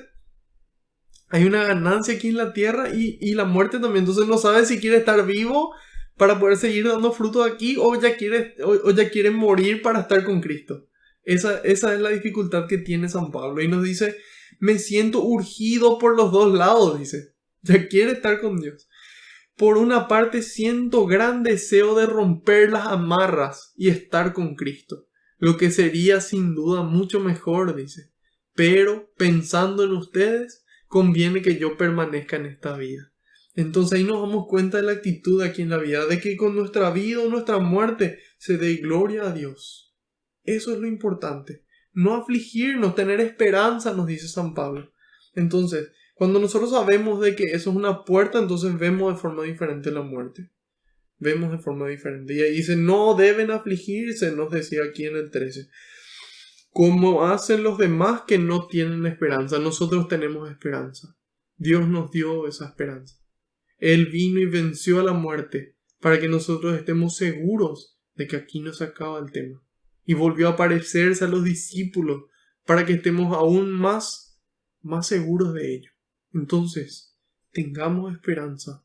hay una ganancia aquí en la tierra y la muerte también. Entonces, no sabe si quiere estar vivo para poder seguir dando fruto aquí o ya quiere morir para estar con Cristo. Esa es la dificultad que tiene San Pablo. Y nos dice, me siento urgido por los dos lados, dice. Ya quiere estar con Dios. Por una parte siento gran deseo de romper las amarras y estar con Cristo, lo que sería sin duda mucho mejor, dice. Pero pensando en ustedes, conviene que yo permanezca en esta vida. Entonces ahí nos damos cuenta de la actitud aquí en la vida, de que con nuestra vida o nuestra muerte se dé gloria a Dios. Eso es lo importante. No afligirnos, tener esperanza, nos dice San Pablo. Entonces, cuando nosotros sabemos de que eso es una puerta, entonces vemos de forma diferente la muerte. Vemos de forma diferente. Y ahí dice, no deben afligirse, nos decía aquí en el 13. Como hacen los demás que no tienen esperanza. Nosotros tenemos esperanza. Dios nos dio esa esperanza. Él vino y venció a la muerte para que nosotros estemos seguros de que aquí no se acaba el tema. Y volvió a aparecerse a los discípulos para que estemos aún más seguros de ello. Entonces, tengamos esperanza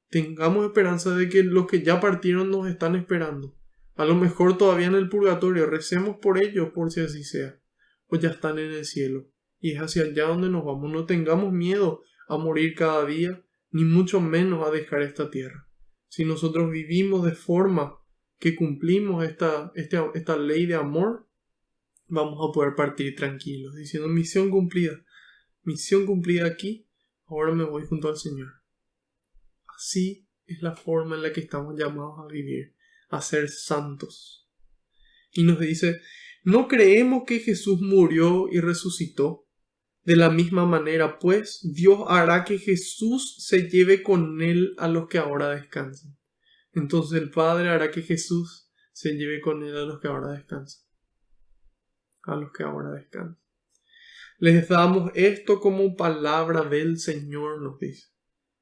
de que los que ya partieron nos están esperando. A lo mejor todavía en el purgatorio, recemos por ellos por si así sea, o ya están en el cielo, y es hacia allá donde nos vamos. No tengamos miedo a morir cada día, ni mucho menos a dejar esta tierra. Si nosotros vivimos de forma que cumplimos esta ley de amor, vamos a poder partir tranquilos, diciendo misión cumplida aquí. Ahora me voy junto al Señor. Así es la forma en la que estamos llamados a vivir, a ser santos. Y nos dice, ¿no creemos que Jesús murió y resucitó? De la misma manera, pues, Dios hará que Jesús se lleve con él a los que ahora descansan. Entonces el Padre hará que Jesús se lleve con él a los que ahora descansan. A los que ahora descansan. Les damos esto como palabra del Señor, nos dice.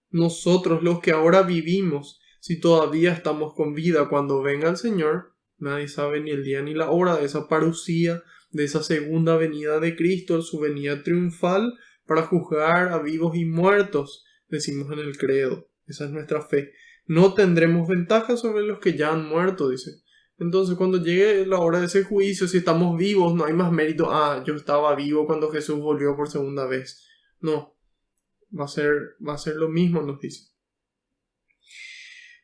Nosotros, los que ahora vivimos, si todavía estamos con vida cuando venga el Señor, nadie sabe ni el día ni la hora de esa parucía, de esa segunda venida de Cristo, su venida triunfal para juzgar a vivos y muertos, decimos en el credo. Esa es nuestra fe. No tendremos ventaja sobre los que ya han muerto, dice. Entonces, cuando llegue la hora de ese juicio, si estamos vivos, no hay más mérito. Yo estaba vivo cuando Jesús volvió por segunda vez. No. Va a ser lo mismo, nos dice.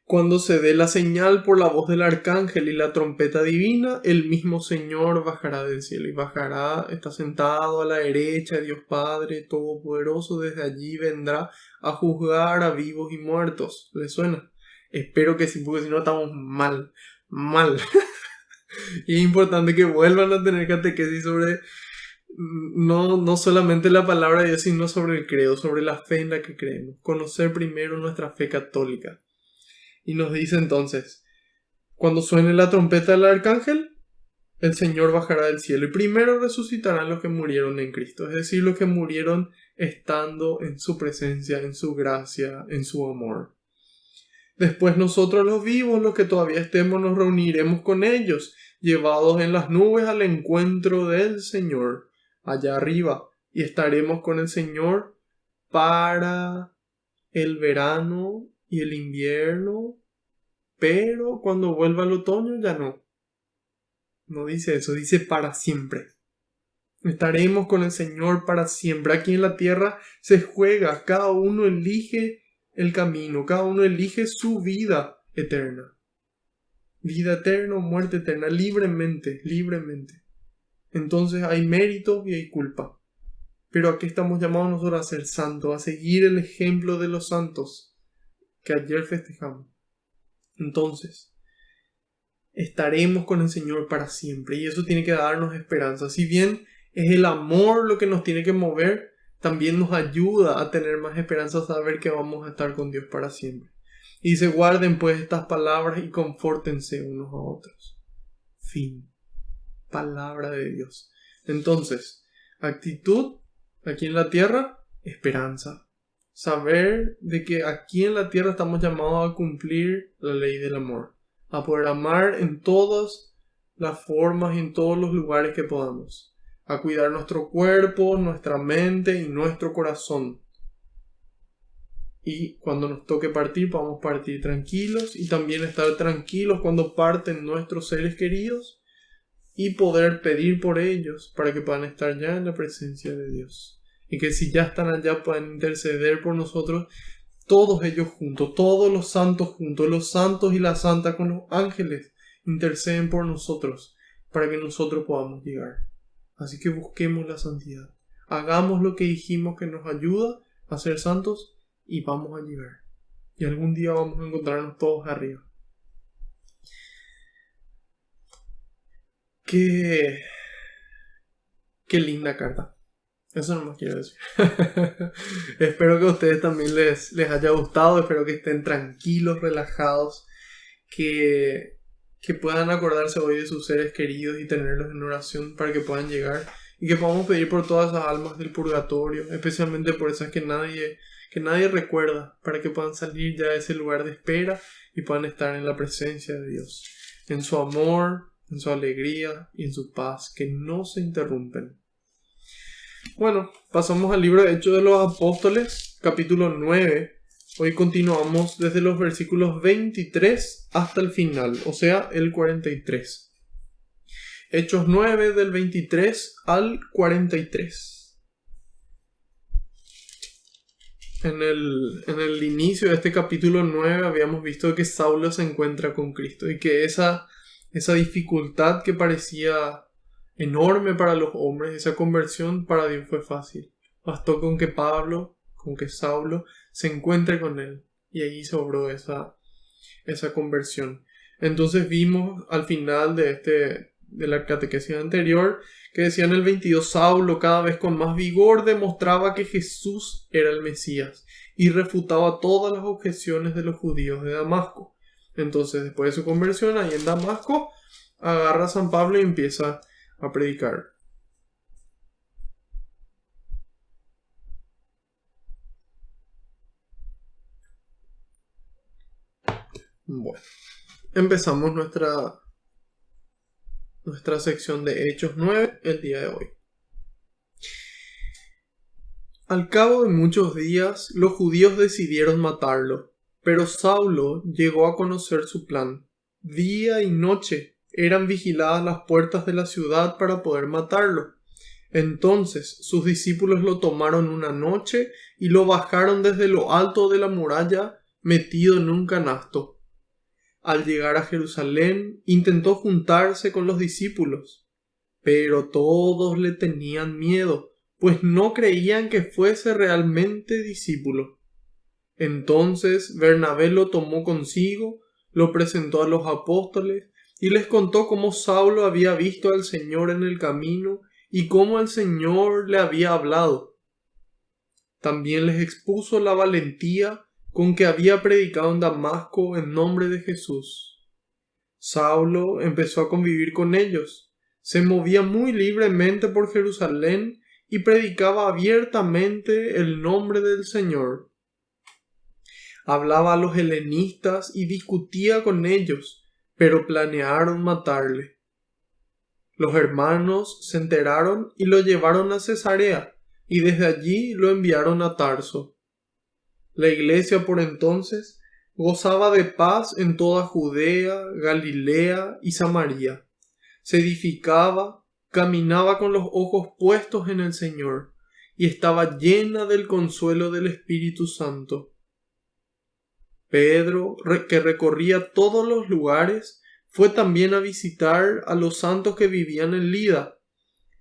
Cuando se dé la señal por la voz del arcángel y la trompeta divina, el mismo Señor bajará del cielo y bajará, está sentado a la derecha de Dios Padre Todopoderoso, desde allí vendrá a juzgar a vivos y muertos. ¿Les suena? Espero que sí, porque si no estamos mal. Y es importante que vuelvan a tener catequesis sobre no solamente la palabra de Dios, sino sobre el credo, sobre la fe en la que creemos. Conocer primero nuestra fe católica. Y nos dice entonces, cuando suene la trompeta del arcángel, el Señor bajará del cielo y primero resucitarán los que murieron en Cristo, es decir, los que murieron estando en su presencia, en su gracia, en su amor. Después nosotros los vivos, los que todavía estemos, nos reuniremos con ellos, llevados en las nubes al encuentro del Señor, allá arriba, y estaremos con el Señor para el verano y el invierno, pero cuando vuelva el otoño ya no. No dice eso, dice para siempre. Estaremos con el Señor para siempre. Aquí en la tierra se juega, cada uno elige el camino, cada uno elige su vida eterna. Vida eterna o muerte eterna, libremente. Entonces hay mérito y hay culpa. Pero aquí estamos llamados nosotros a ser santos, a seguir el ejemplo de los santos que ayer festejamos. Entonces, estaremos con el Señor para siempre y eso tiene que darnos esperanza. Si bien es el amor lo que nos tiene que mover, también nos ayuda a tener más esperanza, a saber que vamos a estar con Dios para siempre. Y dice, guarden pues estas palabras y confórtense unos a otros. Fin. Palabra de Dios. Entonces, actitud aquí en la tierra, esperanza. Saber de que aquí en la tierra estamos llamados a cumplir la ley del amor, a poder amar en todas las formas y en todos los lugares que podamos, a cuidar nuestro cuerpo, nuestra mente y nuestro corazón. Y cuando nos toque partir, podamos partir tranquilos y también estar tranquilos cuando parten nuestros seres queridos y poder pedir por ellos para que puedan estar ya en la presencia de Dios. Y que si ya están allá puedan interceder por nosotros, todos ellos juntos, todos los santos juntos, los santos y las santas con los ángeles interceden por nosotros para que nosotros podamos llegar. Así que busquemos la santidad. Hagamos lo que dijimos que nos ayuda a ser santos y vamos a llegar. Y algún día vamos a encontrarnos todos arriba. Qué linda carta. Eso no más quiero decir. Espero que a ustedes también les haya gustado. Espero que estén tranquilos, relajados. Que puedan acordarse hoy de sus seres queridos y tenerlos en oración para que puedan llegar. Y que podamos pedir por todas esas almas del purgatorio. Especialmente por esas que nadie recuerda. Para que puedan salir ya de ese lugar de espera y puedan estar en la presencia de Dios. En su amor, en su alegría y en su paz. Que no se interrumpen. Bueno, pasamos al libro de Hechos de los Apóstoles, capítulo 9. Hoy continuamos desde los versículos 23 hasta el final, o sea, el 43. Hechos 9 del 23 al 43. En el inicio de este capítulo 9 habíamos visto que Saulo se encuentra con Cristo y que esa dificultad que parecía enorme para los hombres, esa conversión para Dios fue fácil. Bastó con que Saulo se encuentre con él y allí se obró esa conversión. Entonces vimos al final de la catequesis anterior que decía en el 22, Saulo cada vez con más vigor demostraba que Jesús era el Mesías y refutaba todas las objeciones de los judíos de Damasco. Entonces después de su conversión ahí en Damasco agarra a San Pablo y empieza a predicar. Bueno, empezamos nuestra sección de Hechos 9 el día de hoy. Al cabo de muchos días, los judíos decidieron matarlo, pero Saulo llegó a conocer su plan. Día y noche eran vigiladas las puertas de la ciudad para poder matarlo. Entonces sus discípulos lo tomaron una noche y lo bajaron desde lo alto de la muralla metido en un canasto. Al llegar a Jerusalén intentó juntarse con los discípulos, pero todos le tenían miedo, pues no creían que fuese realmente discípulo. Entonces Bernabé lo tomó consigo, lo presentó a los apóstoles y les contó cómo Saulo había visto al Señor en el camino y cómo el Señor le había hablado. También les expuso la valentía con que había predicado en Damasco en nombre de Jesús. Saulo empezó a convivir con ellos, se movía muy libremente por Jerusalén y predicaba abiertamente el nombre del Señor. Hablaba a los helenistas y discutía con ellos, pero planearon matarle. Los hermanos se enteraron y lo llevaron a Cesarea, y desde allí lo enviaron a Tarso. La iglesia por entonces gozaba de paz en toda Judea, Galilea y Samaria. Se edificaba, caminaba con los ojos puestos en el Señor, y estaba llena del consuelo del Espíritu Santo. Pedro, que recorría todos los lugares, fue también a visitar a los santos que vivían en Lida.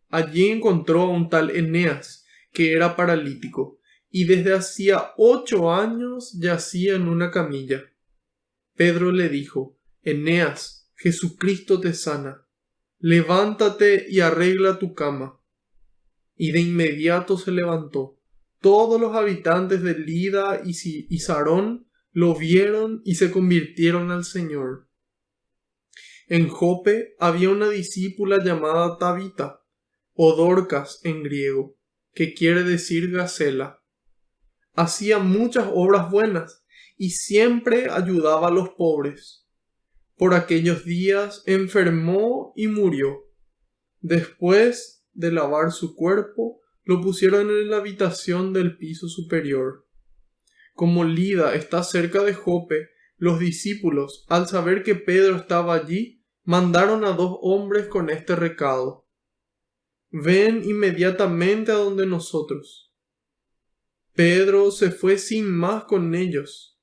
Allí encontró a un tal Eneas, que era paralítico, y desde hacía 8 años yacía en una camilla. Pedro le dijo: Eneas, Jesucristo te sana. Levántate y arregla tu cama. Y de inmediato se levantó, todos los habitantes de Lida y Sarón lo vieron y se convirtieron al Señor. En Jope había una discípula llamada Tabita, o Dorcas en griego, que quiere decir gacela. Hacía muchas obras buenas y siempre ayudaba a los pobres. Por aquellos días enfermó y murió. Después de lavar su cuerpo, lo pusieron en la habitación del piso superior. Como Lida está cerca de Jope, los discípulos, al saber que Pedro estaba allí, mandaron a 2 hombres con este recado: ven inmediatamente a donde nosotros. Pedro se fue sin más con ellos.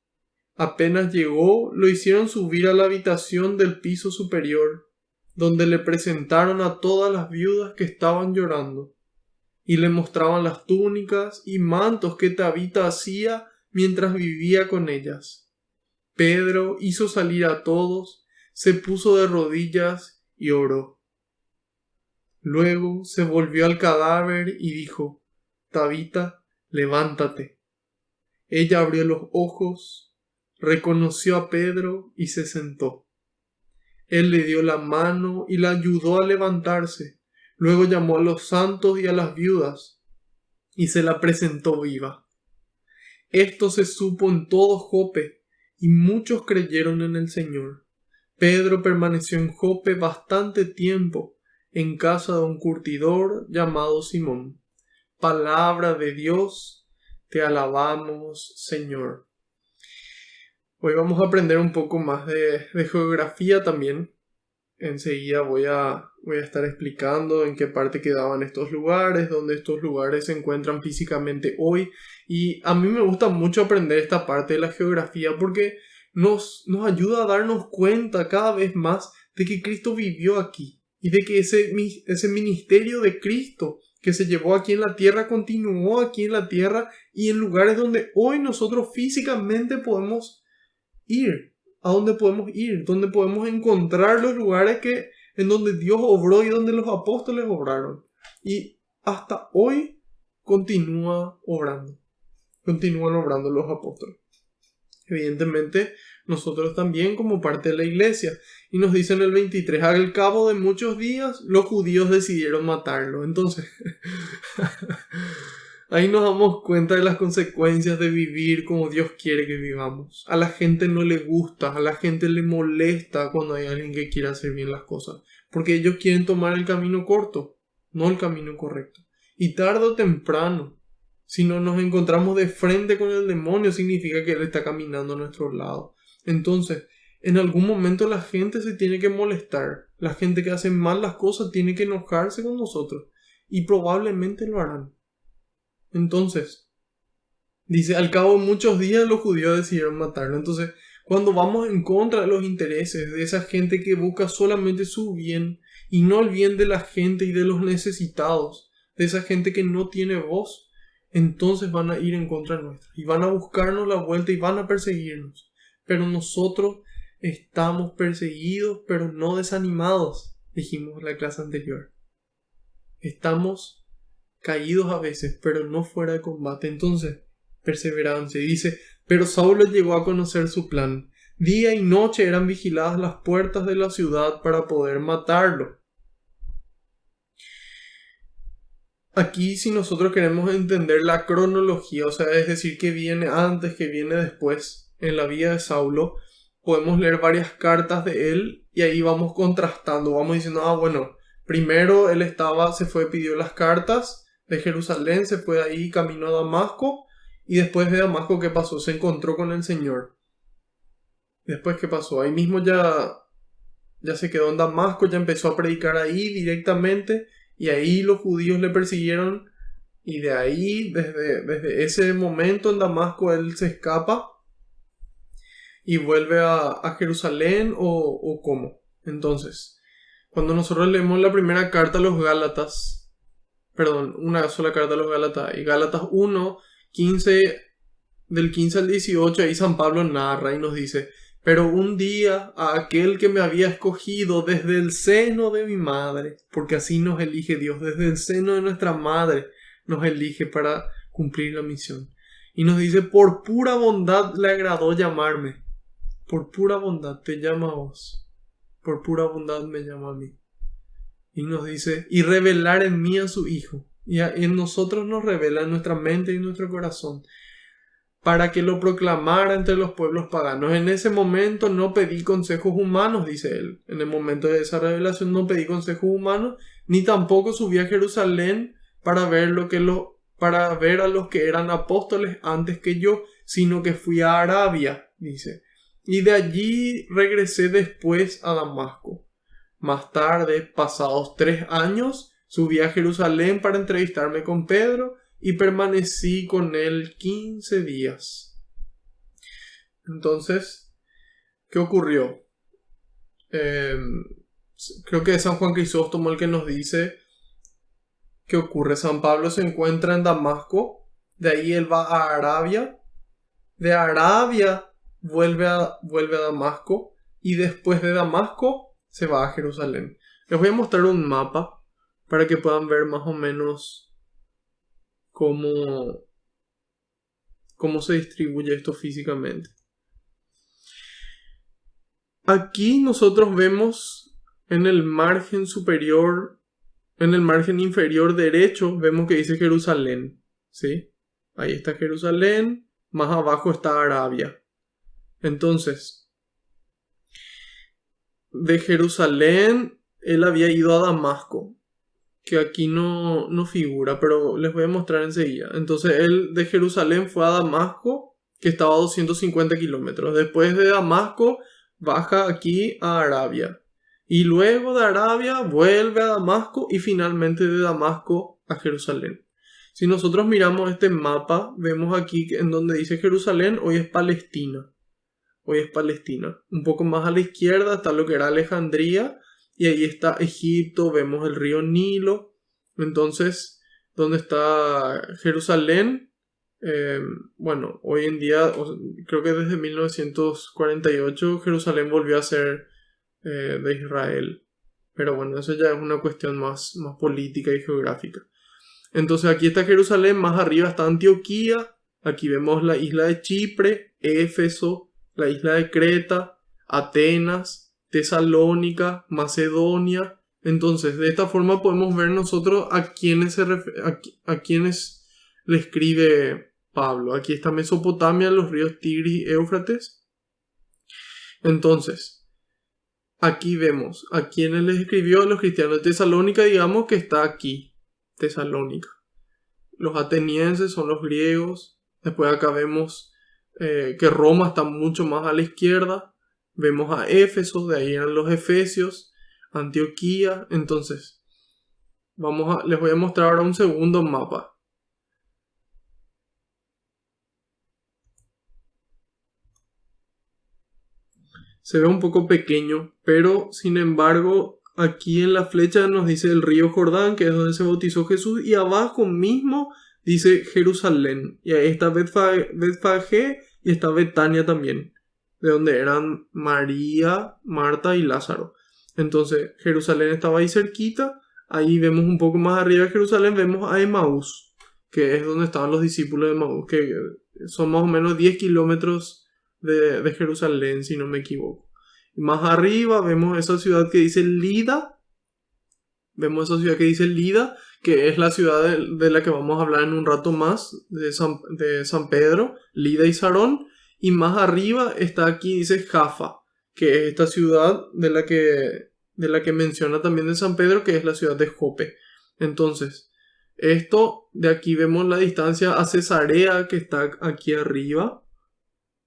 Apenas llegó, lo hicieron subir a la habitación del piso superior, donde le presentaron a todas las viudas que estaban llorando, y le mostraban las túnicas y mantos que Tabita hacía mientras vivía con ellas. Pedro hizo salir a todos, se puso de rodillas y oró. Luego se volvió al cadáver y dijo: Tabita, levántate. Ella abrió los ojos, reconoció a Pedro y se sentó. Él le dio la mano y la ayudó a levantarse. Luego llamó a los santos y a las viudas y se la presentó viva. Esto se supo en todo Jope y muchos creyeron en el Señor. Pedro permaneció en Jope bastante tiempo, en casa de un curtidor llamado Simón. Palabra de Dios, te alabamos, Señor. Hoy vamos a aprender un poco más de geografía también. Enseguida voy a estar explicando en qué parte quedaban estos lugares, dónde estos lugares se encuentran físicamente hoy. Y a mí me gusta mucho aprender esta parte de la geografía porque nos ayuda a darnos cuenta cada vez más de que Cristo vivió aquí y de que ese ministerio de Cristo que se llevó aquí en la tierra continuó aquí en la tierra y en lugares donde hoy nosotros físicamente podemos ir. ¿A dónde podemos ir? Donde podemos encontrar los lugares en donde Dios obró y donde los apóstoles obraron. Y hasta hoy continúan obrando los apóstoles. Evidentemente, nosotros también como parte de la iglesia. Y nos dice en el 23, al cabo de muchos días, los judíos decidieron matarlo. Entonces, ahí nos damos cuenta de las consecuencias de vivir como Dios quiere que vivamos. A la gente no le gusta, a la gente le molesta cuando hay alguien que quiere hacer bien las cosas. Porque ellos quieren tomar el camino corto, no el camino correcto. Y tarde o temprano, si no nos encontramos de frente con el demonio, significa que él está caminando a nuestro lado. Entonces, en algún momento la gente se tiene que molestar. La gente que hace mal las cosas tiene que enojarse con nosotros. Y probablemente lo harán. Entonces, dice, al cabo de muchos días los judíos decidieron matarlo. Entonces, cuando vamos en contra de los intereses de esa gente que busca solamente su bien y no el bien de la gente y de los necesitados, de esa gente que no tiene voz, entonces van a ir en contra nuestra y van a buscarnos la vuelta y van a perseguirnos. Pero nosotros estamos perseguidos, pero no desanimados, dijimos en la clase anterior. Estamos caídos a veces, pero no fuera de combate. Entonces, perseverancia. Y dice, pero Saulo llegó a conocer su plan. Día y noche eran vigiladas las puertas de la ciudad para poder matarlo. Aquí, si nosotros queremos entender la cronología, o sea, es decir, que viene antes, que viene después en la vida de Saulo, podemos leer varias cartas de él y ahí vamos contrastando, vamos diciendo, bueno, primero él pidió las cartas de Jerusalén, se fue ahí, caminó a Damasco, y después de Damasco, ¿qué pasó? Se encontró con el Señor. Después, ¿qué pasó? Ahí mismo ya se quedó en Damasco, ya empezó a predicar ahí directamente, y ahí los judíos le persiguieron, y de ahí, desde ese momento en Damasco, él se escapa y vuelve a Jerusalén, o ¿cómo? Entonces, cuando nosotros leemos la primera carta a los Gálatas, una sola carta a los Gálatas, y Gálatas 1, 15, del 15 al 18, ahí San Pablo narra y nos dice, pero un día a aquel que me había escogido desde el seno de mi madre, porque así nos elige Dios, desde el seno de nuestra madre nos elige para cumplir la misión. Y nos dice, por pura bondad le agradó llamarme. Por pura bondad te llama a vos. Por pura bondad me llama a mí. Y nos dice, y revelar en mí a su Hijo. Y en nosotros nos revela en nuestra mente y en nuestro corazón, para que lo proclamara entre los pueblos paganos. En ese momento no pedí consejos humanos, dice él. En el momento de esa revelación no pedí consejos humanos, ni tampoco subí a Jerusalén para ver a los que eran apóstoles antes que yo, sino que fui a Arabia, dice. Y de allí regresé después a Damasco. Más tarde, pasados 3 años, subí a Jerusalén para entrevistarme con Pedro y permanecí con él 15 días. Entonces, ¿qué ocurrió? Creo que es San Juan Crisóstomo el que nos dice qué ocurre. San Pablo se encuentra en Damasco, de ahí él va a Arabia, de Arabia vuelve a Damasco y después de Damasco se va a Jerusalén. Les voy a mostrar un mapa para que puedan ver más o menos cómo se distribuye esto físicamente. Aquí nosotros vemos en el margen superior, en el margen inferior derecho, vemos que dice Jerusalén, ¿sí? Ahí está Jerusalén, más abajo está Arabia. Entonces, de Jerusalén él había ido a Damasco, que aquí no figura, pero les voy a mostrar enseguida. Entonces él de Jerusalén fue a Damasco, que estaba a 250 kilómetros. Después de Damasco baja aquí a Arabia. Y luego de Arabia vuelve a Damasco y finalmente de Damasco a Jerusalén. Si nosotros miramos este mapa, vemos aquí en donde dice Jerusalén, hoy es Palestina. Hoy es Palestina. Un poco más a la izquierda está lo que era Alejandría. Y ahí está Egipto, vemos el río Nilo. Entonces, ¿dónde está Jerusalén? Bueno, hoy en día, creo que desde 1948, Jerusalén volvió a ser de Israel. Pero bueno, eso ya es una cuestión más política y geográfica. Entonces aquí está Jerusalén, más arriba está Antioquía. Aquí vemos la isla de Chipre, Éfeso, la isla de Creta, Atenas, Tesalónica, Macedonia. Entonces, de esta forma podemos ver nosotros a quienes le escribe Pablo. Aquí está Mesopotamia, los ríos Tigris y Éufrates. Entonces, aquí vemos a quienes les escribió los cristianos de Tesalónica, digamos que está aquí, Tesalónica. Los atenienses son los griegos. Después acá vemos que Roma está mucho más a la izquierda. Vemos a Éfeso, de ahí eran los efesios, Antioquía. Entonces, les voy a mostrar ahora un segundo mapa. Se ve un poco pequeño, pero sin embargo, aquí en la flecha nos dice el río Jordán, que es donde se bautizó Jesús, y abajo mismo dice Jerusalén. Y ahí está Betfagé y está Betania también, de donde eran María, Marta y Lázaro. Entonces, Jerusalén estaba ahí cerquita. Ahí vemos un poco más arriba de Jerusalén, vemos a Emaús, que es donde estaban los discípulos de Emaús, que son más o menos 10 kilómetros de Jerusalén, si no me equivoco. Y más arriba vemos esa ciudad que dice Lida. Vemos esa ciudad que dice Lida, que es la ciudad de la que vamos a hablar en un rato más, de San Pedro, Lida y Sarón. Y más arriba está aquí, dice Jaffa, que es esta ciudad de la que menciona también de San Pedro, que es la ciudad de Jope. Entonces, esto de aquí vemos la distancia a Cesarea, que está aquí arriba.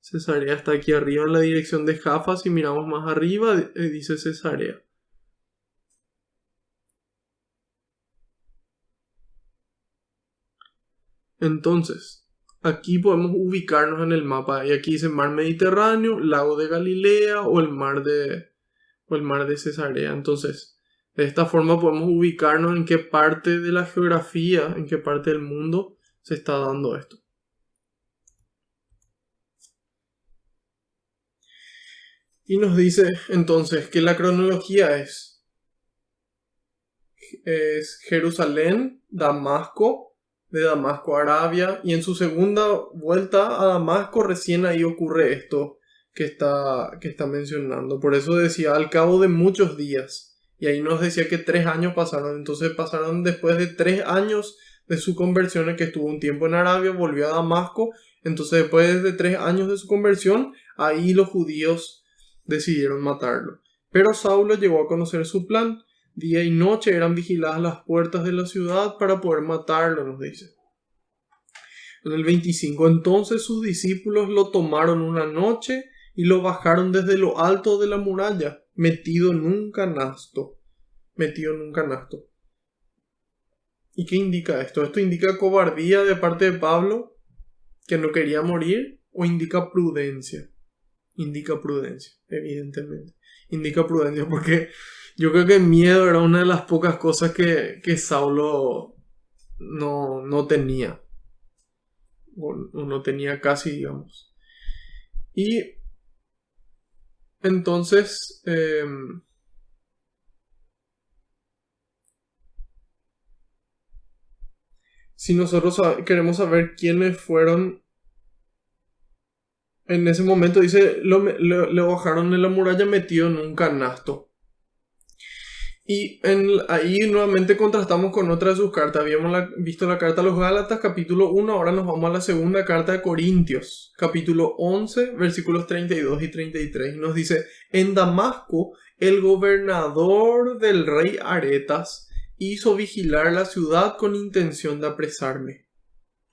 Cesarea está aquí arriba en la dirección de Jaffa. Si miramos más arriba, dice Cesarea. Entonces, aquí podemos ubicarnos en el mapa. Y aquí dice mar Mediterráneo, lago de Galilea o el mar de Cesarea. Entonces, de esta forma podemos ubicarnos en qué parte de la geografía, en qué parte del mundo se está dando esto. Y nos dice entonces que la cronología es Jerusalén, Damasco, de Damasco a Arabia, y en su segunda vuelta a Damasco recién ahí ocurre esto que está mencionando. Por eso decía al cabo de muchos días, y ahí nos decía que 3 años pasaron. Entonces pasaron después de 3 años de su conversión, en que estuvo un tiempo en Arabia, volvió a Damasco. Entonces después de 3 años de su conversión, ahí los judíos decidieron matarlo. Pero Saulo llegó a conocer su plan. Día y noche eran vigiladas las puertas de la ciudad para poder matarlo, nos dice. En el 25, entonces sus discípulos lo tomaron una noche y lo bajaron desde lo alto de la muralla, metido en un canasto. Metido en un canasto. ¿Y qué indica esto? ¿Esto indica cobardía de parte de Pablo, que no quería morir, o indica prudencia? Indica prudencia, evidentemente. Indica prudencia porque yo creo que miedo era una de las pocas cosas que Saulo no tenía. O no tenía casi, digamos. Y entonces, si nosotros queremos saber quiénes fueron, en ese momento dice, lo bajaron en la muralla metido en un canasto. Y ahí nuevamente contrastamos con otra de sus cartas. Habíamos visto la carta a los Gálatas, capítulo 1. Ahora nos vamos a la segunda carta de Corintios, capítulo 11, versículos 32 y 33. Y nos dice, en Damasco, el gobernador del rey Aretas hizo vigilar la ciudad con intención de apresarme.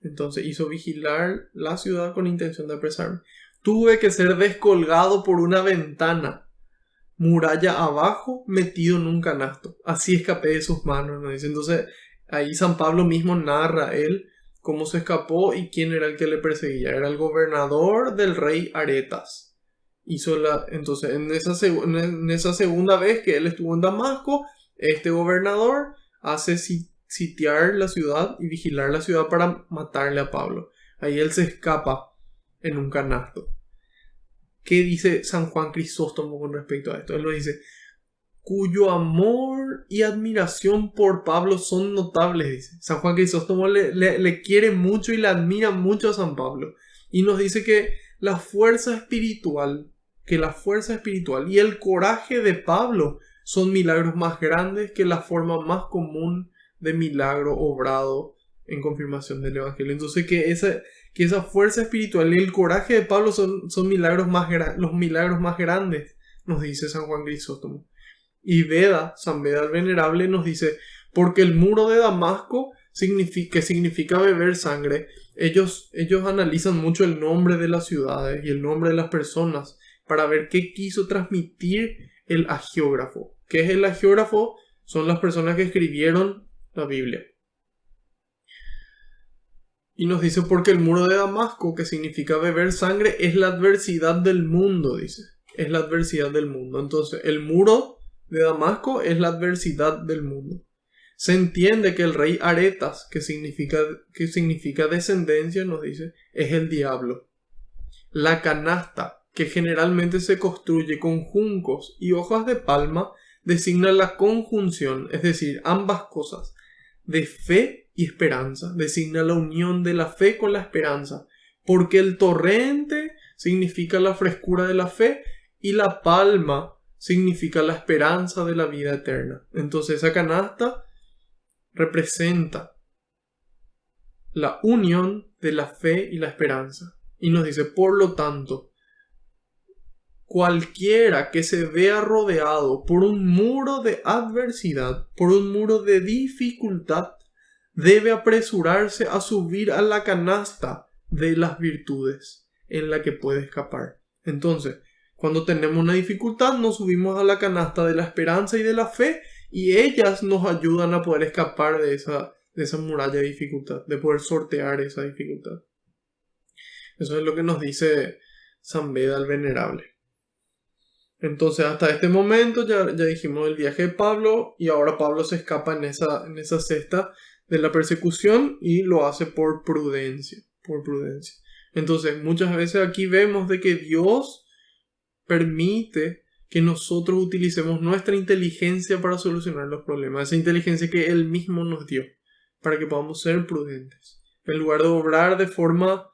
Entonces hizo vigilar la ciudad con intención de apresarme. Tuve que ser descolgado por una ventana, muralla abajo, metido en un canasto. Así escapé de sus manos, ¿no? Dice. Entonces, ahí San Pablo mismo narra él cómo se escapó y quién era el que le perseguía. Era el gobernador del rey Aretas. Entonces, en esa segunda vez que él estuvo en Damasco, este gobernador hace sitiar la ciudad y vigilar la ciudad para matarle a Pablo. Ahí él se escapa en un canasto. ¿Qué dice San Juan Crisóstomo con respecto a esto? Él lo dice, cuyo amor y admiración por Pablo son notables, dice. San Juan Crisóstomo le quiere mucho y le admira mucho a San Pablo. Y nos dice que la fuerza espiritual y el coraje de Pablo son milagros más grandes que la forma más común de milagro obrado en confirmación del Evangelio. Entonces que esa fuerza espiritual y el coraje de Pablo son los milagros más grandes, nos dice San Juan Crisóstomo. Y San Beda el Venerable nos dice, porque el muro de Damasco que significa beber sangre, ellos analizan mucho el nombre de las ciudades y el nombre de las personas para ver qué quiso transmitir el hagiógrafo. ¿Qué es el hagiógrafo? Son las personas que escribieron la Biblia. Y nos dice, porque el muro de Damasco, que significa beber sangre, es la adversidad del mundo, dice. Es la adversidad del mundo. Entonces, el muro de Damasco es la adversidad del mundo. Se entiende que el rey Aretas, que significa descendencia, nos dice, es el diablo. La canasta, que generalmente se construye con juncos y hojas de palma, designa la conjunción, es decir, ambas cosas, de fe y esperanza. Designa la unión de la fe con la esperanza, porque el torrente significa la frescura de la fe y la palma significa la esperanza de la vida eterna. Entonces esa canasta representa la unión de la fe y la esperanza. Y nos dice, por lo tanto, cualquiera que se vea rodeado por un muro de adversidad, por un muro de dificultad, debe apresurarse a subir a la canasta de las virtudes en la que puede escapar. Entonces, cuando tenemos una dificultad, nos subimos a la canasta de la esperanza y de la fe, y ellas nos ayudan a poder escapar de esa muralla de dificultad, de poder sortear esa dificultad. Eso es lo que nos dice San Beda el Venerable. Entonces, hasta este momento ya dijimos el viaje de Pablo, y ahora Pablo se escapa en esa cesta de la persecución y lo hace por prudencia. Entonces, muchas veces aquí vemos de que Dios permite que nosotros utilicemos nuestra inteligencia para solucionar los problemas, esa inteligencia que Él mismo nos dio. para que podamos ser prudentes. En lugar de obrar de forma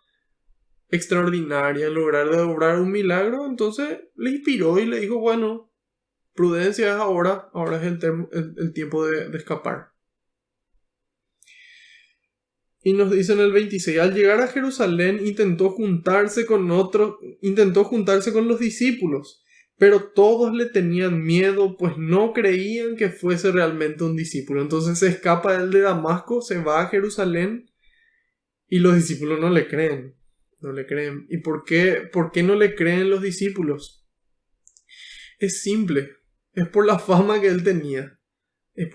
extraordinaria, en lugar de obrar un milagro, entonces le inspiró y le dijo, bueno, prudencia es ahora es el tiempo de escapar. Y nos dice en el 26, al llegar a Jerusalén intentó juntarse con los discípulos, pero todos le tenían miedo, pues no creían que fuese realmente un discípulo. Entonces se escapa él de Damasco, se va a Jerusalén y los discípulos no le creen. ¿Y por qué no le creen los discípulos? Es simple, es por la fama que él tenía. Él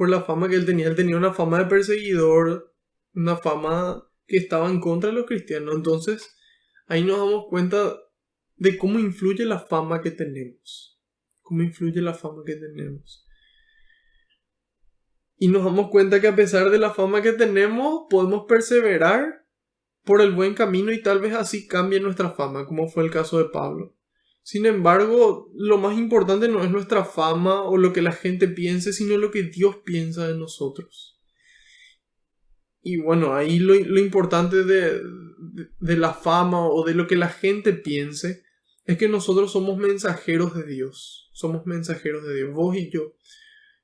tenía una fama de perseguidor, una fama que estaba en contra de los cristianos. Entonces, ahí nos damos cuenta de cómo influye la fama que tenemos. Y nos damos cuenta que a pesar de la fama que tenemos, podemos perseverar por el buen camino y tal vez así cambie nuestra fama, como fue el caso de Pablo. Sin embargo, lo más importante no es nuestra fama o lo que la gente piense, sino lo que Dios piensa de nosotros. Y bueno, ahí lo importante de la fama o de lo que la gente piense es que nosotros somos mensajeros de Dios. Somos mensajeros de Dios, vos y yo,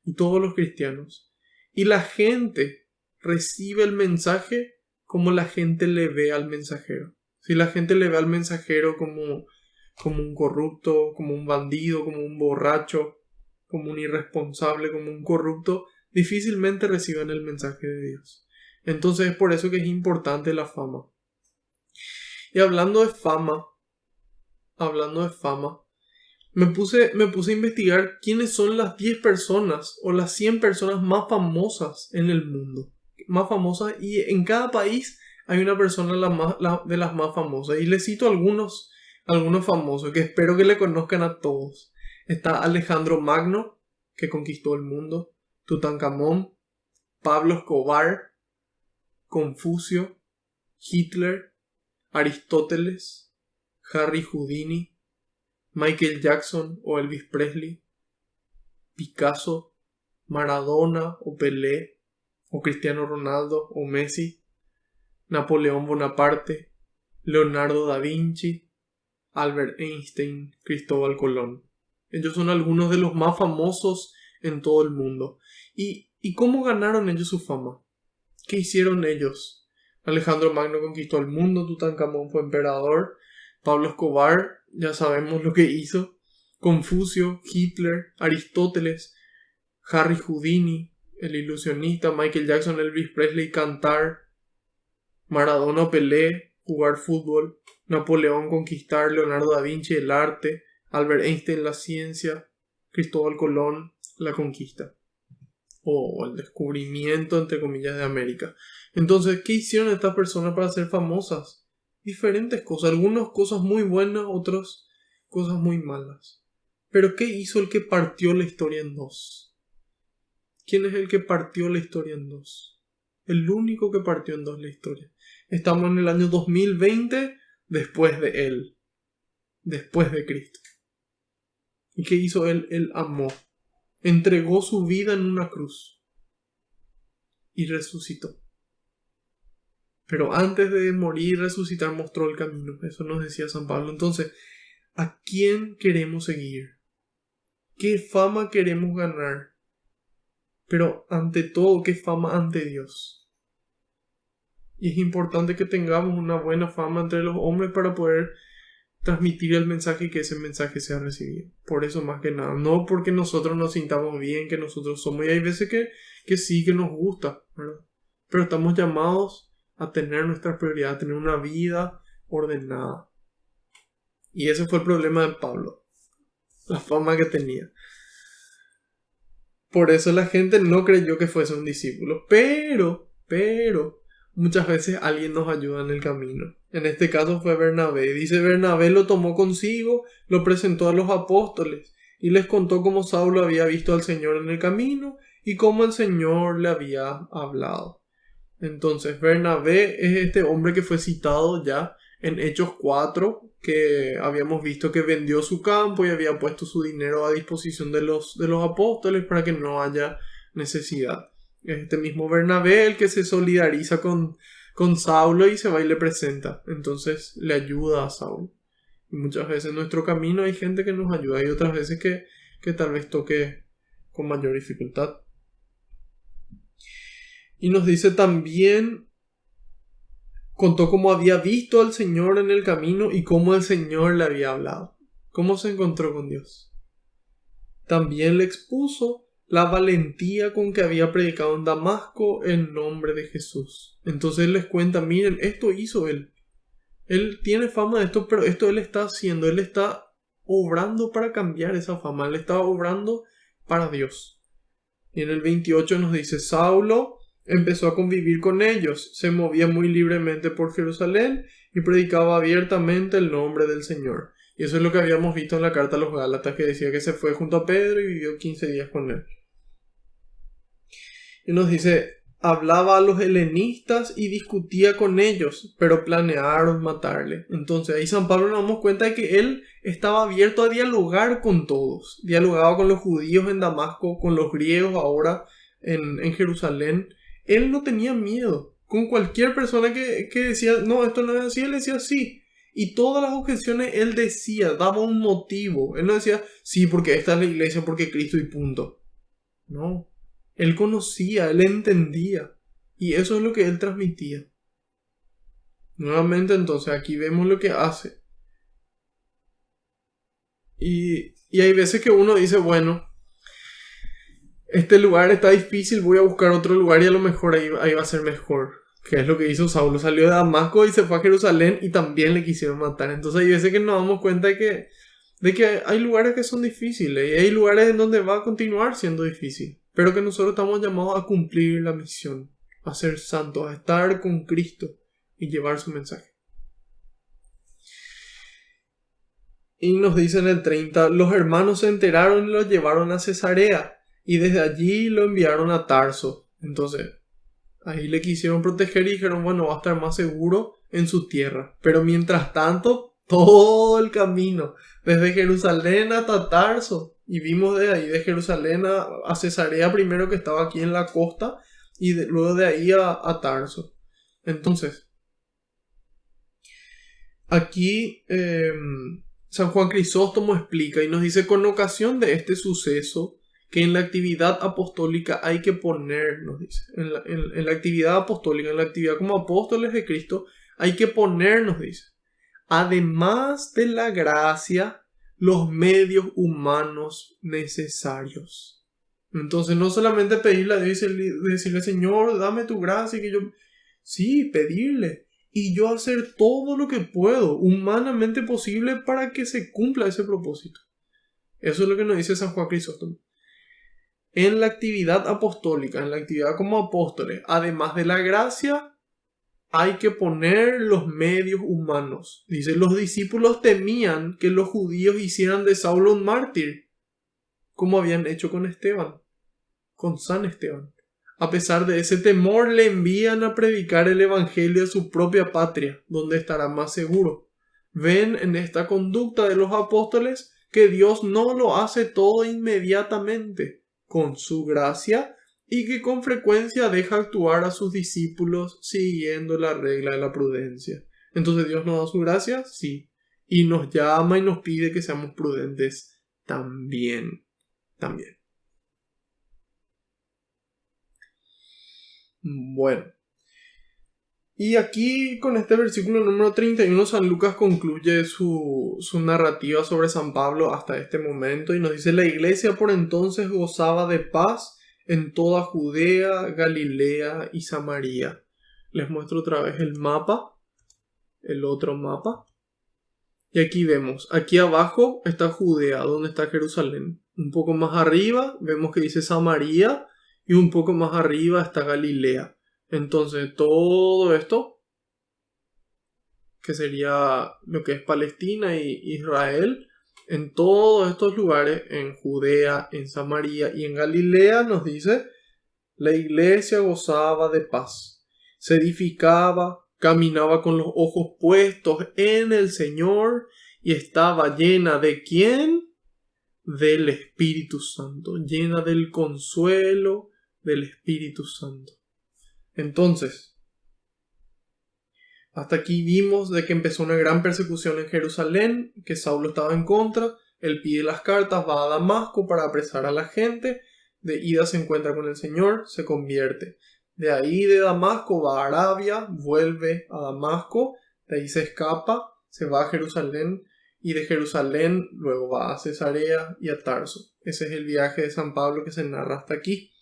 y todos los cristianos. Y la gente recibe el mensaje como la gente le ve al mensajero. Si la gente le ve al mensajero como un corrupto, como un bandido, como un borracho, como un irresponsable, como un corrupto, difícilmente reciben el mensaje de Dios. Entonces es por eso que es importante la fama. Y hablando de fama, me puse a investigar quiénes son las 10 personas o las 100 personas más famosas en el mundo. Más famosas, y en cada país hay una persona de las más famosas. Y les cito algunos famosos que espero que le conozcan a todos. Está Alejandro Magno, que conquistó el mundo. Tutankamón, Pablo Escobar, Confucio, Hitler, Aristóteles, Harry Houdini, Michael Jackson o Elvis Presley, Picasso, Maradona o Pelé, o Cristiano Ronaldo o Messi, Napoleón Bonaparte, Leonardo da Vinci, Albert Einstein, Cristóbal Colón. Ellos son algunos de los más famosos en todo el mundo. ¿Y cómo ganaron ellos su fama? ¿Qué hicieron ellos? Alejandro Magno conquistó el mundo, Tutankamón fue emperador, Pablo Escobar, ya sabemos lo que hizo, Confucio, Hitler, Aristóteles, Harry Houdini, el ilusionista, Michael Jackson, Elvis Presley, cantar, Maradona, Pelé, jugar fútbol, Napoleón, conquistar, Leonardo da Vinci, el arte, Albert Einstein, la ciencia, Cristóbal Colón, la conquista, o el descubrimiento, entre comillas, de América. Entonces, ¿qué hicieron estas personas para ser famosas? Diferentes cosas, algunas cosas muy buenas, otras cosas muy malas. Pero ¿qué hizo el que partió la historia en dos? ¿Quién es el que partió la historia en dos? El único que partió en dos la historia. Estamos en el año 2020 después de él. Después de Cristo. ¿Y qué hizo él? Él amó. Entregó su vida en una cruz. Y resucitó. Pero antes de morir y resucitar mostró el camino. Eso nos decía San Pablo. Entonces, ¿a quién queremos seguir? ¿Qué fama queremos ganar? Pero ante todo, ¿qué fama ante Dios? Y es importante que tengamos una buena fama entre los hombres para poder transmitir el mensaje y que ese mensaje sea recibido. Por eso más que nada. No porque nosotros nos sintamos bien, que nosotros somos. Y hay veces que sí, que nos gusta, ¿verdad? Pero estamos llamados a tener nuestra prioridad, a tener una vida ordenada. Y ese fue el problema de Pablo. La fama que tenía. Por eso la gente no creyó que fuese un discípulo. Pero, muchas veces alguien nos ayuda en el camino. En este caso fue Bernabé. Dice, Bernabé lo tomó consigo, lo presentó a los apóstoles y les contó cómo Saulo había visto al Señor en el camino y cómo el Señor le había hablado. Entonces, Bernabé es este hombre que fue citado ya en Hechos 4, que habíamos visto que vendió su campo y había puesto su dinero a disposición de los apóstoles para que no haya necesidad. Es este mismo Bernabé el que se solidariza con Saulo y se va y le presenta. Entonces le ayuda a Saulo. Y muchas veces en nuestro camino hay gente que nos ayuda y otras veces que tal vez toque con mayor dificultad. Y nos dice también, contó cómo había visto al Señor en el camino y cómo el Señor le había hablado. Cómo se encontró con Dios. También le expuso la valentía con que había predicado en Damasco en nombre de Jesús. Entonces él les cuenta, miren, esto hizo él. Él tiene fama de esto, pero esto él está haciendo. Él está obrando para cambiar esa fama. Él está obrando para Dios. Y en el 28 nos dice, Saulo empezó a convivir con ellos, se movía muy libremente por Jerusalén y predicaba abiertamente el nombre del Señor. Y eso es lo que habíamos visto en la carta a los Gálatas, que decía que se fue junto a Pedro y vivió 15 días con él. Y nos dice, hablaba a los helenistas y discutía con ellos, pero planearon matarle. Entonces ahí San Pablo nos damos cuenta de que él estaba abierto a dialogar con todos. Dialogaba con los judíos en Damasco, con los griegos ahora en Jerusalén. Él no tenía miedo. Con cualquier persona que decía, no, esto no es así, él decía sí. Y todas las objeciones él decía, daba un motivo. Él no decía, sí, porque esta es la iglesia, porque Cristo y punto. No. Él conocía, él entendía. Y eso es lo que él transmitía. Nuevamente entonces aquí vemos lo que hace. Y hay veces que uno dice, bueno, este lugar está difícil, voy a buscar otro lugar y a lo mejor ahí va a ser mejor. Que es lo que hizo Saulo. Salió de Damasco y se fue a Jerusalén y también le quisieron matar. Entonces hay veces que nos damos cuenta de que hay lugares que son difíciles y hay lugares en donde va a continuar siendo difícil. Pero que nosotros estamos llamados a cumplir la misión, a ser santos, a estar con Cristo y llevar su mensaje. Y nos dice en el 30, los hermanos se enteraron y lo llevaron a Cesarea y desde allí lo enviaron a Tarso. Entonces, ahí le quisieron proteger y dijeron, bueno, va a estar más seguro en su tierra. Pero mientras tanto, todo el camino, desde Jerusalén hasta Tarso, y vimos de ahí, de Jerusalén a Cesarea primero, que estaba aquí en la costa, y luego de ahí a Tarso. Entonces, aquí San Juan Crisóstomo explica y nos dice, con ocasión de este suceso, que en la actividad apostólica hay que poner, nos dice, en la actividad apostólica, en la actividad como apóstoles de Cristo, hay que poner, nos dice, además de la gracia, los medios humanos necesarios. Entonces no solamente pedirle a Dios y decirle, Señor, dame tu gracia, que yo... Sí, pedirle. Y yo hacer todo lo que puedo, humanamente posible, para que se cumpla ese propósito. Eso es lo que nos dice San Juan Crisóstomo. En la actividad apostólica, en la actividad como apóstoles, además de la gracia, hay que poner los medios humanos. Dice, los discípulos temían que los judíos hicieran de Saulo un mártir, como habían hecho con Esteban, con San Esteban. A pesar de ese temor, le envían a predicar el evangelio a su propia patria, donde estará más seguro. Ven en esta conducta de los apóstoles que Dios no lo hace todo inmediatamente, con su gracia, y que con frecuencia deja actuar a sus discípulos siguiendo la regla de la prudencia. Entonces, ¿Dios nos da su gracia? Sí. Y nos llama y nos pide que seamos prudentes también. Bueno. Y aquí con este versículo número 31 San Lucas concluye su narrativa sobre San Pablo hasta este momento y nos dice, la iglesia por entonces gozaba de paz en toda Judea, Galilea y Samaria. Les muestro otra vez el mapa, el otro mapa. Y aquí vemos, aquí abajo está Judea, donde está Jerusalén. Un poco más arriba vemos que dice Samaria y un poco más arriba está Galilea. Entonces todo esto, que sería lo que es Palestina y Israel, en todos estos lugares, en Judea, en Samaria y en Galilea, nos dice, la iglesia gozaba de paz, se edificaba, caminaba con los ojos puestos en el Señor y estaba llena de ¿quién? Del Espíritu Santo, llena del consuelo del Espíritu Santo. Entonces, hasta aquí vimos de que empezó una gran persecución en Jerusalén, que Saulo estaba en contra. Él pide las cartas, va a Damasco para apresar a la gente. De ida se encuentra con el Señor, se convierte. De ahí de Damasco va a Arabia, vuelve a Damasco, de ahí se escapa, se va a Jerusalén y de Jerusalén luego va a Cesarea y a Tarso. Ese es el viaje de San Pablo que se narra hasta aquí.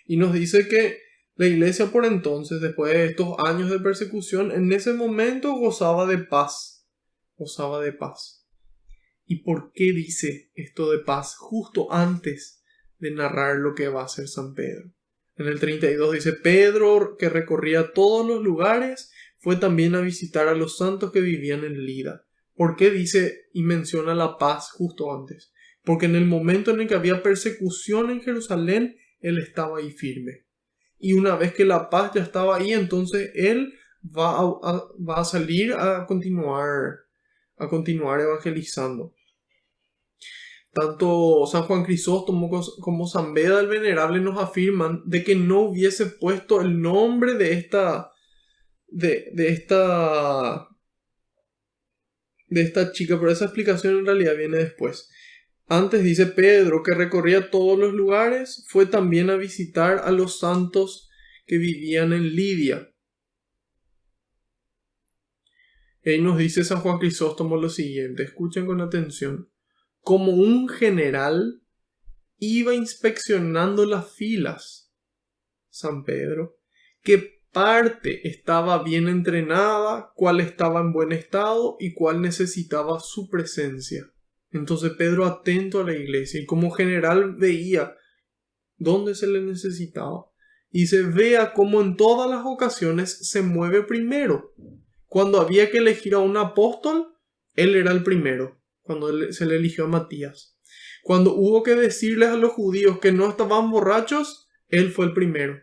Y nos dice que la iglesia por entonces, después de estos años de persecución, en ese momento gozaba de paz. Gozaba de paz. ¿Y por qué dice esto de paz justo antes de narrar lo que va a hacer San Pedro? En el 32 dice: Pedro, que recorría todos los lugares, fue también a visitar a los santos que vivían en Lida. ¿Por qué dice y menciona la paz justo antes? Porque en el momento en el que había persecución en Jerusalén, él estaba ahí firme. Y una vez que la paz ya estaba ahí, entonces él va a salir a continuar evangelizando. Tanto San Juan Crisóstomo como San Beda el Venerable nos afirman de que no hubiese puesto el nombre de esta chica, pero esa explicación en realidad viene después. Antes dice: Pedro, que recorría todos los lugares, fue también a visitar a los santos que vivían en Lidia. Y ahí nos dice San Juan Crisóstomo lo siguiente, escuchen con atención: como un general iba inspeccionando las filas, San Pedro, qué parte estaba bien entrenada, cuál estaba en buen estado y cuál necesitaba su presencia. Entonces Pedro, atento a la iglesia, y como general veía dónde se le necesitaba, y se vea cómo en todas las ocasiones se mueve primero. Cuando había que elegir a un apóstol, él era el primero, cuando se le eligió a Matías. Cuando hubo que decirles a los judíos que no estaban borrachos, él fue el primero.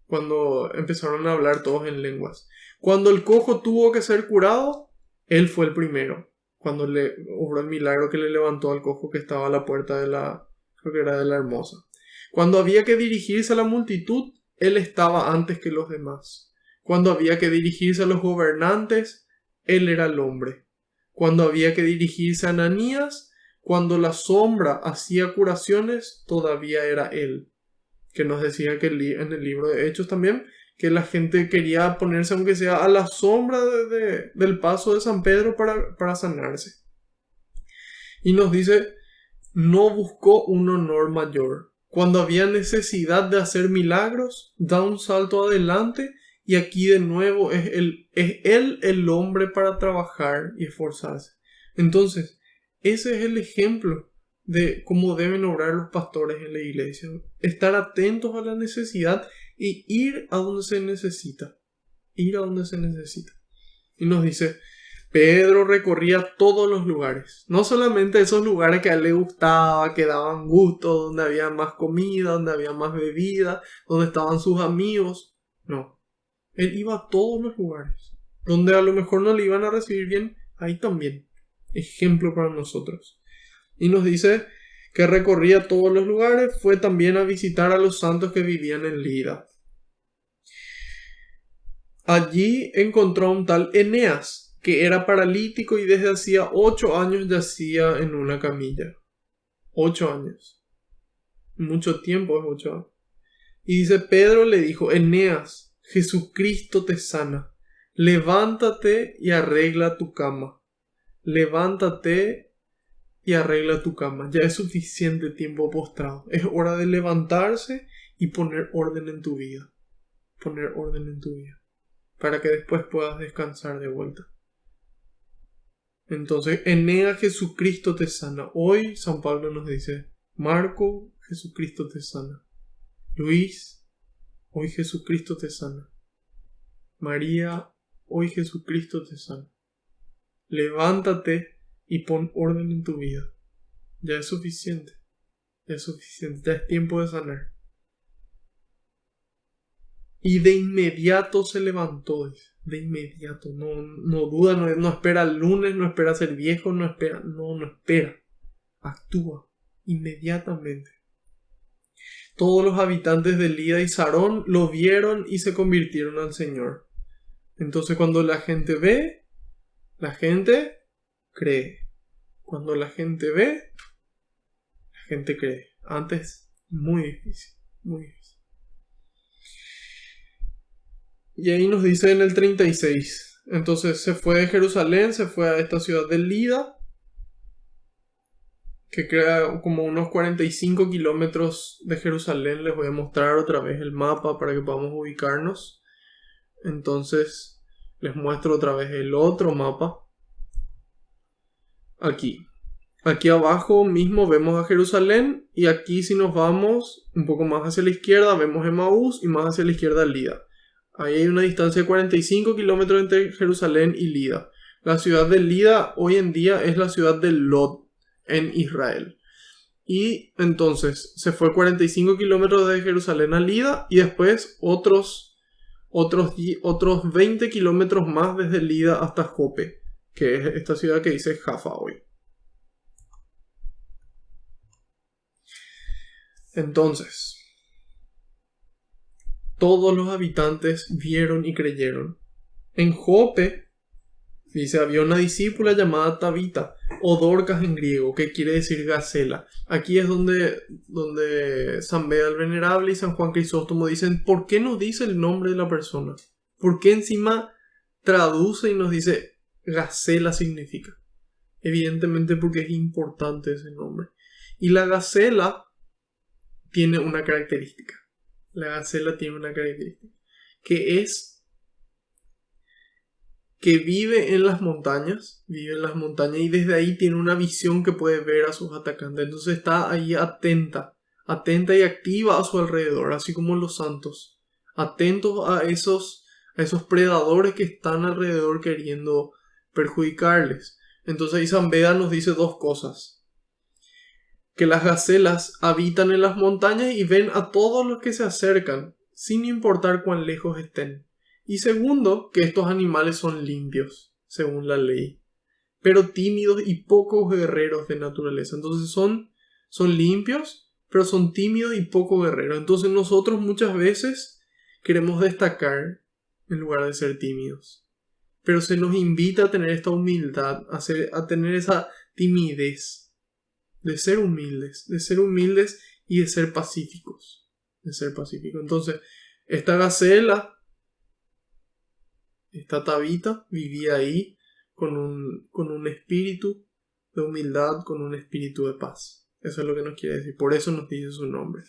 Cuando empezaron a hablar todos en lenguas. Cuando el cojo tuvo que ser curado, él fue el primero. Cuando le obró el milagro que le levantó al cojo que estaba a la puerta creo que era de la Hermosa. Cuando había que dirigirse a la multitud, él estaba antes que los demás. Cuando había que dirigirse a los gobernantes, él era el hombre. Cuando había que dirigirse a Ananías, cuando la sombra hacía curaciones, todavía era él. Que nos decía que en el libro de Hechos también, que la gente quería ponerse aunque sea a la sombra del paso de San Pedro para sanarse. Y nos dice: no buscó un honor mayor. Cuando había necesidad de hacer milagros, da un salto adelante, y aquí de nuevo es él el hombre para trabajar y esforzarse. Entonces, ese es el ejemplo de cómo deben obrar los pastores en la iglesia. Estar atentos a la necesidad y ir a donde se necesita. Ir a donde se necesita. Y nos dice: Pedro recorría todos los lugares. No solamente esos lugares que a él le gustaba, que daban gusto, donde había más comida, donde había más bebida, donde estaban sus amigos. No. Él iba a todos los lugares. Donde a lo mejor no le iban a recibir bien, ahí también. Ejemplo para nosotros. Y nos dice que recorría todos los lugares, fue también a visitar a los santos que vivían en Lida. Allí encontró a un tal Eneas, que era paralítico y desde hacía 8 años yacía en una camilla. 8 años. Mucho tiempo es 8 años. Y dice: Pedro le dijo: Eneas, Jesucristo te sana. Levántate y arregla tu cama. Levántate y arregla tu cama. Ya es suficiente tiempo postrado. Es hora de levantarse y poner orden en tu vida. Poner orden en tu vida. Para que después puedas descansar de vuelta. Entonces, Eneas, Jesucristo te sana. Hoy San Pablo nos dice: Marco, Jesucristo te sana. Luis, hoy Jesucristo te sana. María, hoy Jesucristo te sana. Levántate y pon orden en tu vida. Ya es suficiente. Ya es suficiente. Ya es tiempo de sanar. Y de inmediato se levantó. De inmediato. No duda, no espera el lunes, no espera ser viejo, no espera. No espera. Actúa inmediatamente. Todos los habitantes de Lida y Sarón lo vieron y se convirtieron al Señor. Entonces cuando la gente ve, la gente cree. Cuando la gente ve, la gente cree. Antes, muy difícil, muy difícil. Y ahí nos dice en el 36. Entonces se fue de Jerusalén, se fue a esta ciudad de Lida, que queda como unos 45 kilómetros de Jerusalén. Les voy a mostrar otra vez el mapa para que podamos ubicarnos. Entonces les muestro otra vez el otro mapa. Aquí abajo mismo vemos a Jerusalén, y aquí si nos vamos un poco más hacia la izquierda vemos Emaús, y más hacia la izquierda Lida. Ahí hay una distancia de 45 kilómetros entre Jerusalén y Lida. La ciudad de Lida hoy en día es la ciudad de Lod en Israel. Y entonces se fue 45 kilómetros de Jerusalén a Lida, y después otros 20 kilómetros más desde Lida hasta Jope, que es esta ciudad que dice Jaffa hoy. Entonces, todos los habitantes vieron y creyeron. En Jope, dice, había una discípula llamada Tabita, o Dorcas en griego, que quiere decir gacela. Aquí es donde San Beda el Venerable y San Juan Crisóstomo dicen, ¿por qué nos dice el nombre de la persona? ¿Por qué encima traduce y nos dice gacela significa? Evidentemente porque es importante ese nombre. Y la gacela tiene una característica. La gacela tiene una característica, que es que vive en las montañas, y desde ahí tiene una visión que puede ver a sus atacantes. Entonces está ahí atenta y activa a su alrededor, así como los santos, atentos a esos predadores que están alrededor queriendo perjudicarles. Entonces ahí San Beda nos dice dos cosas: que las gacelas habitan en las montañas y ven a todos los que se acercan, sin importar cuán lejos estén. Y segundo, que estos animales son limpios, según la ley, pero tímidos y pocos guerreros de naturaleza. Entonces son limpios, pero son tímidos y poco guerreros. Entonces nosotros muchas veces queremos destacar en lugar de ser tímidos. Pero se nos invita a tener esta humildad, a tener esa timidez. De ser humildes y de ser pacíficos. Entonces, esta gacela, esta Tabita, vivía ahí con un espíritu de humildad, con un espíritu de paz. Eso es lo que nos quiere decir. Por eso nos dice su nombre.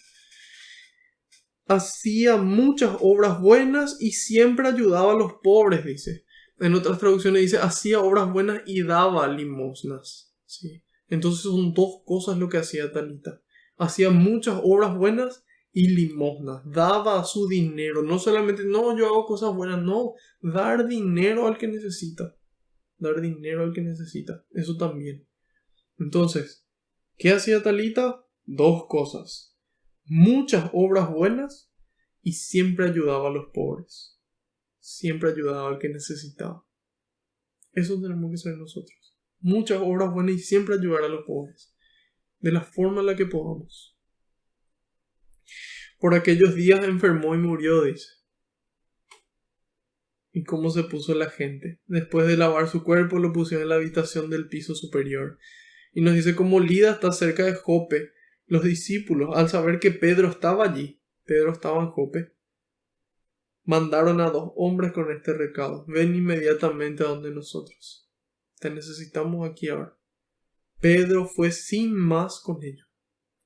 Hacía muchas obras buenas y siempre ayudaba a los pobres, dice. En otras traducciones dice, hacía obras buenas y daba limosnas. ¿Sí? Entonces son dos cosas lo que hacía Talita. Hacía muchas obras buenas y limosnas. Daba su dinero. No solamente, no, yo hago cosas buenas. No, dar dinero al que necesita. Eso también. Entonces, ¿qué hacía Talita? Dos cosas. Muchas obras buenas y siempre ayudaba a los pobres. Siempre ayudaba al que necesitaba. Eso tenemos que ser nosotros. Muchas obras buenas y siempre ayudar a los pobres, de la forma en la que podamos. Por aquellos días enfermó y murió, dice. ¿Y cómo se puso la gente? Después de lavar su cuerpo, lo pusieron en la habitación del piso superior. Y nos dice, como Lida está cerca de Jope, los discípulos, al saber que Pedro estaba allí, Pedro estaba en Jope, mandaron a 2 hombres con este recado: ven inmediatamente a donde nosotros. Te necesitamos aquí ahora. Pedro fue sin más con ellos.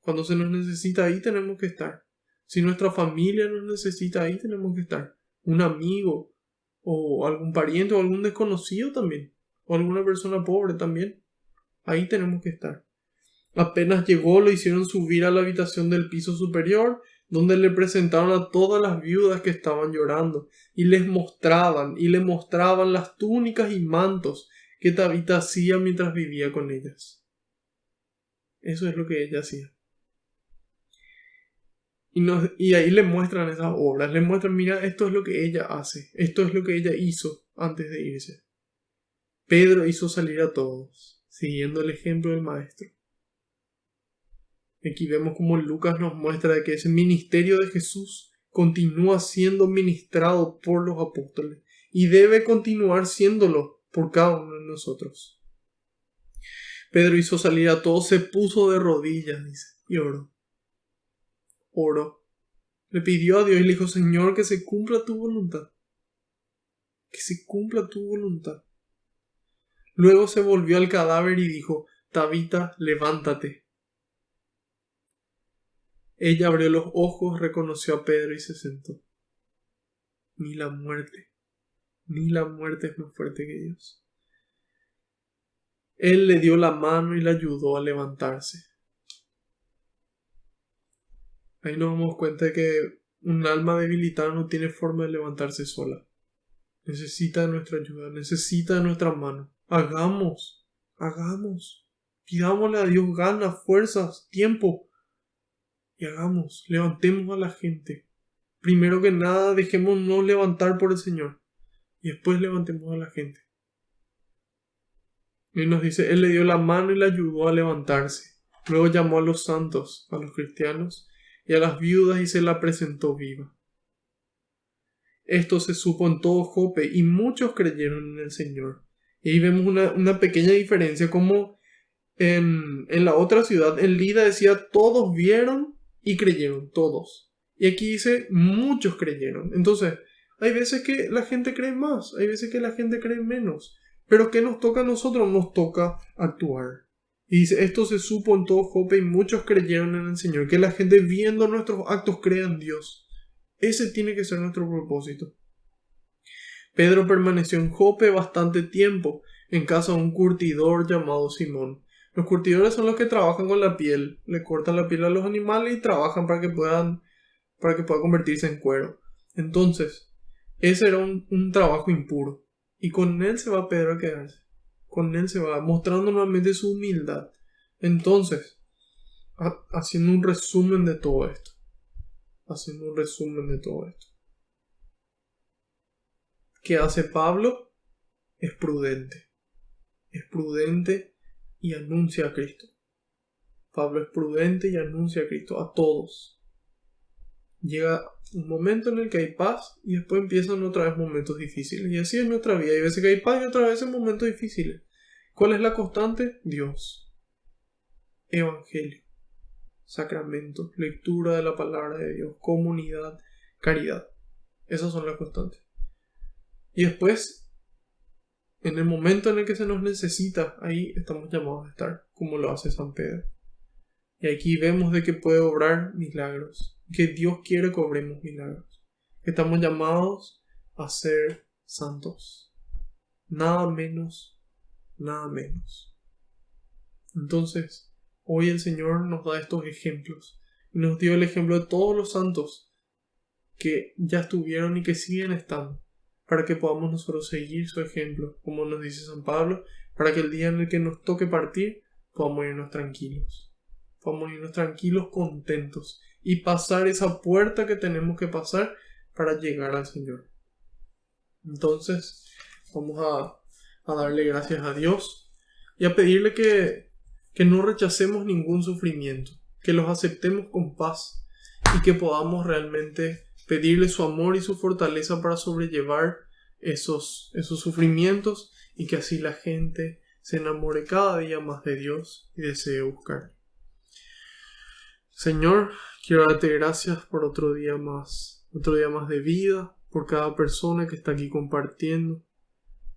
Cuando se nos necesita, ahí tenemos que estar. Si nuestra familia nos necesita, ahí tenemos que estar. Un amigo, o algún pariente, o algún desconocido también, o alguna persona pobre también. Ahí tenemos que estar. Apenas llegó, lo hicieron subir a la habitación del piso superior, donde le presentaron a todas las viudas que estaban llorando, y le mostraban las túnicas y mantos que Tabita hacía mientras vivía con ellas. Eso es lo que ella hacía. Y ahí le muestran esas obras, le muestran, mira, esto es lo que ella hace, esto es lo que ella hizo antes de irse. Pedro hizo salir a todos, siguiendo el ejemplo del maestro. Aquí vemos como Lucas nos muestra que ese ministerio de Jesús continúa siendo ministrado por los apóstoles y debe continuar siéndolo por cada uno de nosotros. Pedro hizo salir a todos, se puso de rodillas, dice, y oró. Oró. Le pidió a Dios y le dijo: Señor, que se cumpla tu voluntad. Que se cumpla tu voluntad. Luego se volvió al cadáver y dijo: Tabita, levántate. Ella abrió los ojos, reconoció a Pedro y se sentó. Ni la muerte es más fuerte que Dios. Él le dio la mano y le ayudó a levantarse. Ahí nos damos cuenta de que un alma debilitada no tiene forma de levantarse sola. Necesita de nuestra ayuda, necesita de nuestra mano. Hagamos. Pidámosle a Dios ganas, fuerzas, tiempo. Y hagamos, levantemos a la gente. Primero que nada, dejémonos levantar por el Señor. Y después levantemos a la gente. Y nos dice, Él le dio la mano y le ayudó a levantarse. Luego llamó a los santos, a los cristianos, y a las viudas y se la presentó viva. Esto se supo en todo Jope y muchos creyeron en el Señor. Y ahí vemos una pequeña diferencia, como en la otra ciudad, en Lida decía todos vieron y creyeron, todos. Y aquí dice muchos creyeron. Entonces, hay veces que la gente cree más, hay veces que la gente cree menos. Pero ¿qué nos toca a nosotros? Nos toca actuar. Y dice, esto se supo en todo Jope y muchos creyeron en el Señor. Que la gente viendo nuestros actos crea en Dios. Ese tiene que ser nuestro propósito. Pedro permaneció en Jope bastante tiempo, en casa de un curtidor llamado Simón. Los curtidores son los que trabajan con la piel, le cortan la piel a los animales y trabajan para que pueda convertirse en cuero. Entonces, ese era un trabajo impuro. Y con él se va Pedro a quedarse. Con él se va, mostrando nuevamente su humildad. Entonces, haciendo un resumen de todo esto. ¿Qué hace Pablo? Es prudente y anuncia a Cristo. Pablo es prudente y anuncia a Cristo a todos. Llega un momento en el que hay paz y después empiezan otra vez momentos difíciles. Y así es nuestra vida. Hay veces que hay paz y otras veces momentos difíciles. ¿Cuál es la constante? Dios. Evangelio. Sacramentos. Lectura de la palabra de Dios. Comunidad. Caridad. Esas son las constantes. Y después, en el momento en el que se nos necesita, ahí estamos llamados a estar, como lo hace San Pedro. Y aquí vemos de que puede obrar milagros, que Dios quiere que obremos milagros, que estamos llamados a ser santos. Nada menos. Entonces, hoy el Señor nos da estos ejemplos, y nos dio el ejemplo de todos los santos que ya estuvieron y que siguen estando, para que podamos nosotros seguir su ejemplo, como nos dice San Pablo, para que el día en el que nos toque partir, podamos irnos tranquilos. Podamos irnos tranquilos, contentos, y pasar esa puerta que tenemos que pasar para llegar al Señor. Entonces, vamos a darle gracias a Dios y a pedirle que no rechacemos ningún sufrimiento, que los aceptemos con paz y que podamos realmente pedirle su amor y su fortaleza para sobrellevar esos sufrimientos, y que así la gente se enamore cada día más de Dios y desee buscar. Señor, quiero darte gracias por otro día más de vida, por cada persona que está aquí compartiendo.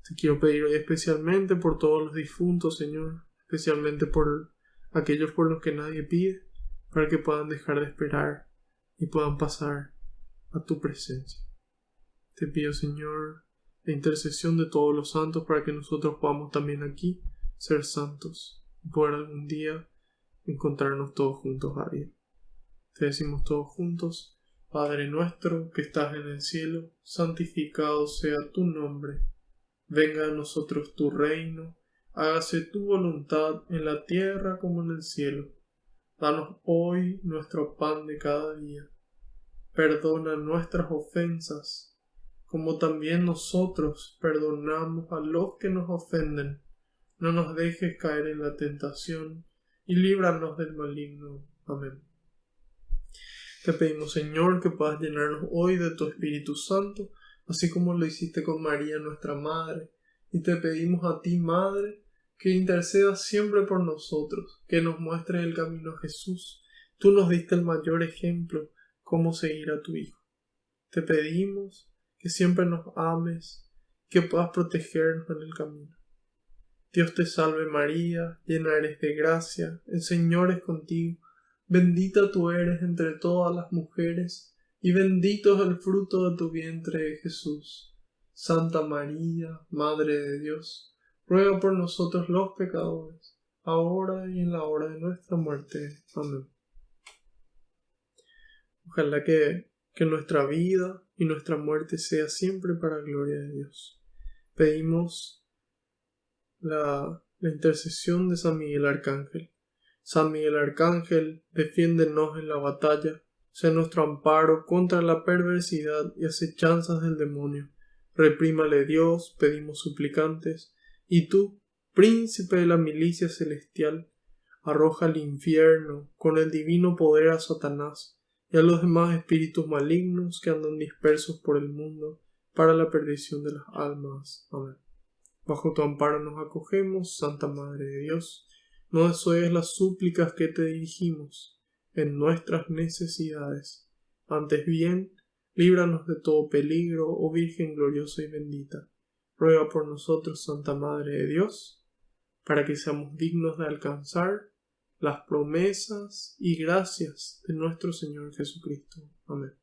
Te quiero pedir hoy especialmente por todos los difuntos, Señor, especialmente por aquellos por los que nadie pide, para que puedan dejar de esperar y puedan pasar a tu presencia. Te pido, Señor, la intercesión de todos los santos para que nosotros podamos también aquí ser santos y poder algún día encontrarnos todos juntos a Dios. Te decimos todos juntos: Padre nuestro que estás en el cielo, santificado sea tu nombre. Venga a nosotros tu reino, hágase tu voluntad en la tierra como en el cielo. Danos hoy nuestro pan de cada día. Perdona nuestras ofensas, como también nosotros perdonamos a los que nos ofenden. No nos dejes caer en la tentación, y líbranos del maligno. Amén. Te pedimos, Señor, que puedas llenarnos hoy de tu Espíritu Santo, así como lo hiciste con María, nuestra Madre. Y te pedimos a ti, Madre, que intercedas siempre por nosotros, que nos muestres el camino a Jesús. Tú nos diste el mayor ejemplo, cómo seguir a tu Hijo. Te pedimos que siempre nos ames, que puedas protegernos en el camino. Dios te salve María, llena eres de gracia, el Señor es contigo. Bendita tú eres entre todas las mujeres, y bendito es el fruto de tu vientre, Jesús. Santa María, Madre de Dios, ruega por nosotros los pecadores, ahora y en la hora de nuestra muerte. Amén. Ojalá que nuestra vida y nuestra muerte sea siempre para gloria de Dios. Pedimos la intercesión de San Miguel Arcángel. San Miguel Arcángel, defiéndenos en la batalla, sé nuestro amparo contra la perversidad y acechanzas del demonio. Reprímale Dios, pedimos suplicantes, y tú, príncipe de la milicia celestial, arroja al infierno con el divino poder a Satanás y a los demás espíritus malignos que andan dispersos por el mundo para la perdición de las almas. Amén. Bajo tu amparo nos acogemos, Santa Madre de Dios. No desoyes las súplicas que te dirigimos en nuestras necesidades. Antes bien, líbranos de todo peligro, oh Virgen gloriosa y bendita. Ruega por nosotros, Santa Madre de Dios, para que seamos dignos de alcanzar las promesas y gracias de nuestro Señor Jesucristo. Amén.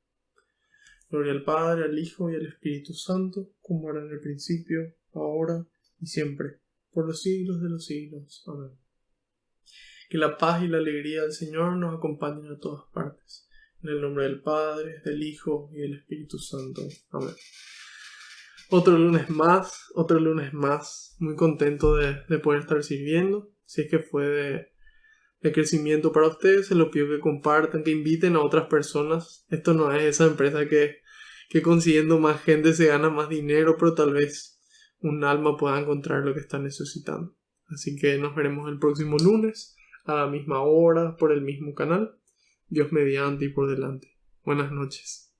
Gloria al Padre, al Hijo y al Espíritu Santo, como era en el principio, ahora y siempre, por los siglos de los siglos. Amén. Que la paz y la alegría del Señor nos acompañen a todas partes. En el nombre del Padre, del Hijo y del Espíritu Santo. Amén. Otro lunes más. Muy contento de poder estar sirviendo. Si es que fue de crecimiento para ustedes, se lo pido que compartan, que inviten a otras personas. Esto no es esa empresa que consiguiendo más gente se gana más dinero, pero tal vez un alma pueda encontrar lo que está necesitando. Así que nos veremos el próximo lunes a la misma hora por el mismo canal. Dios mediante y por delante. Buenas noches.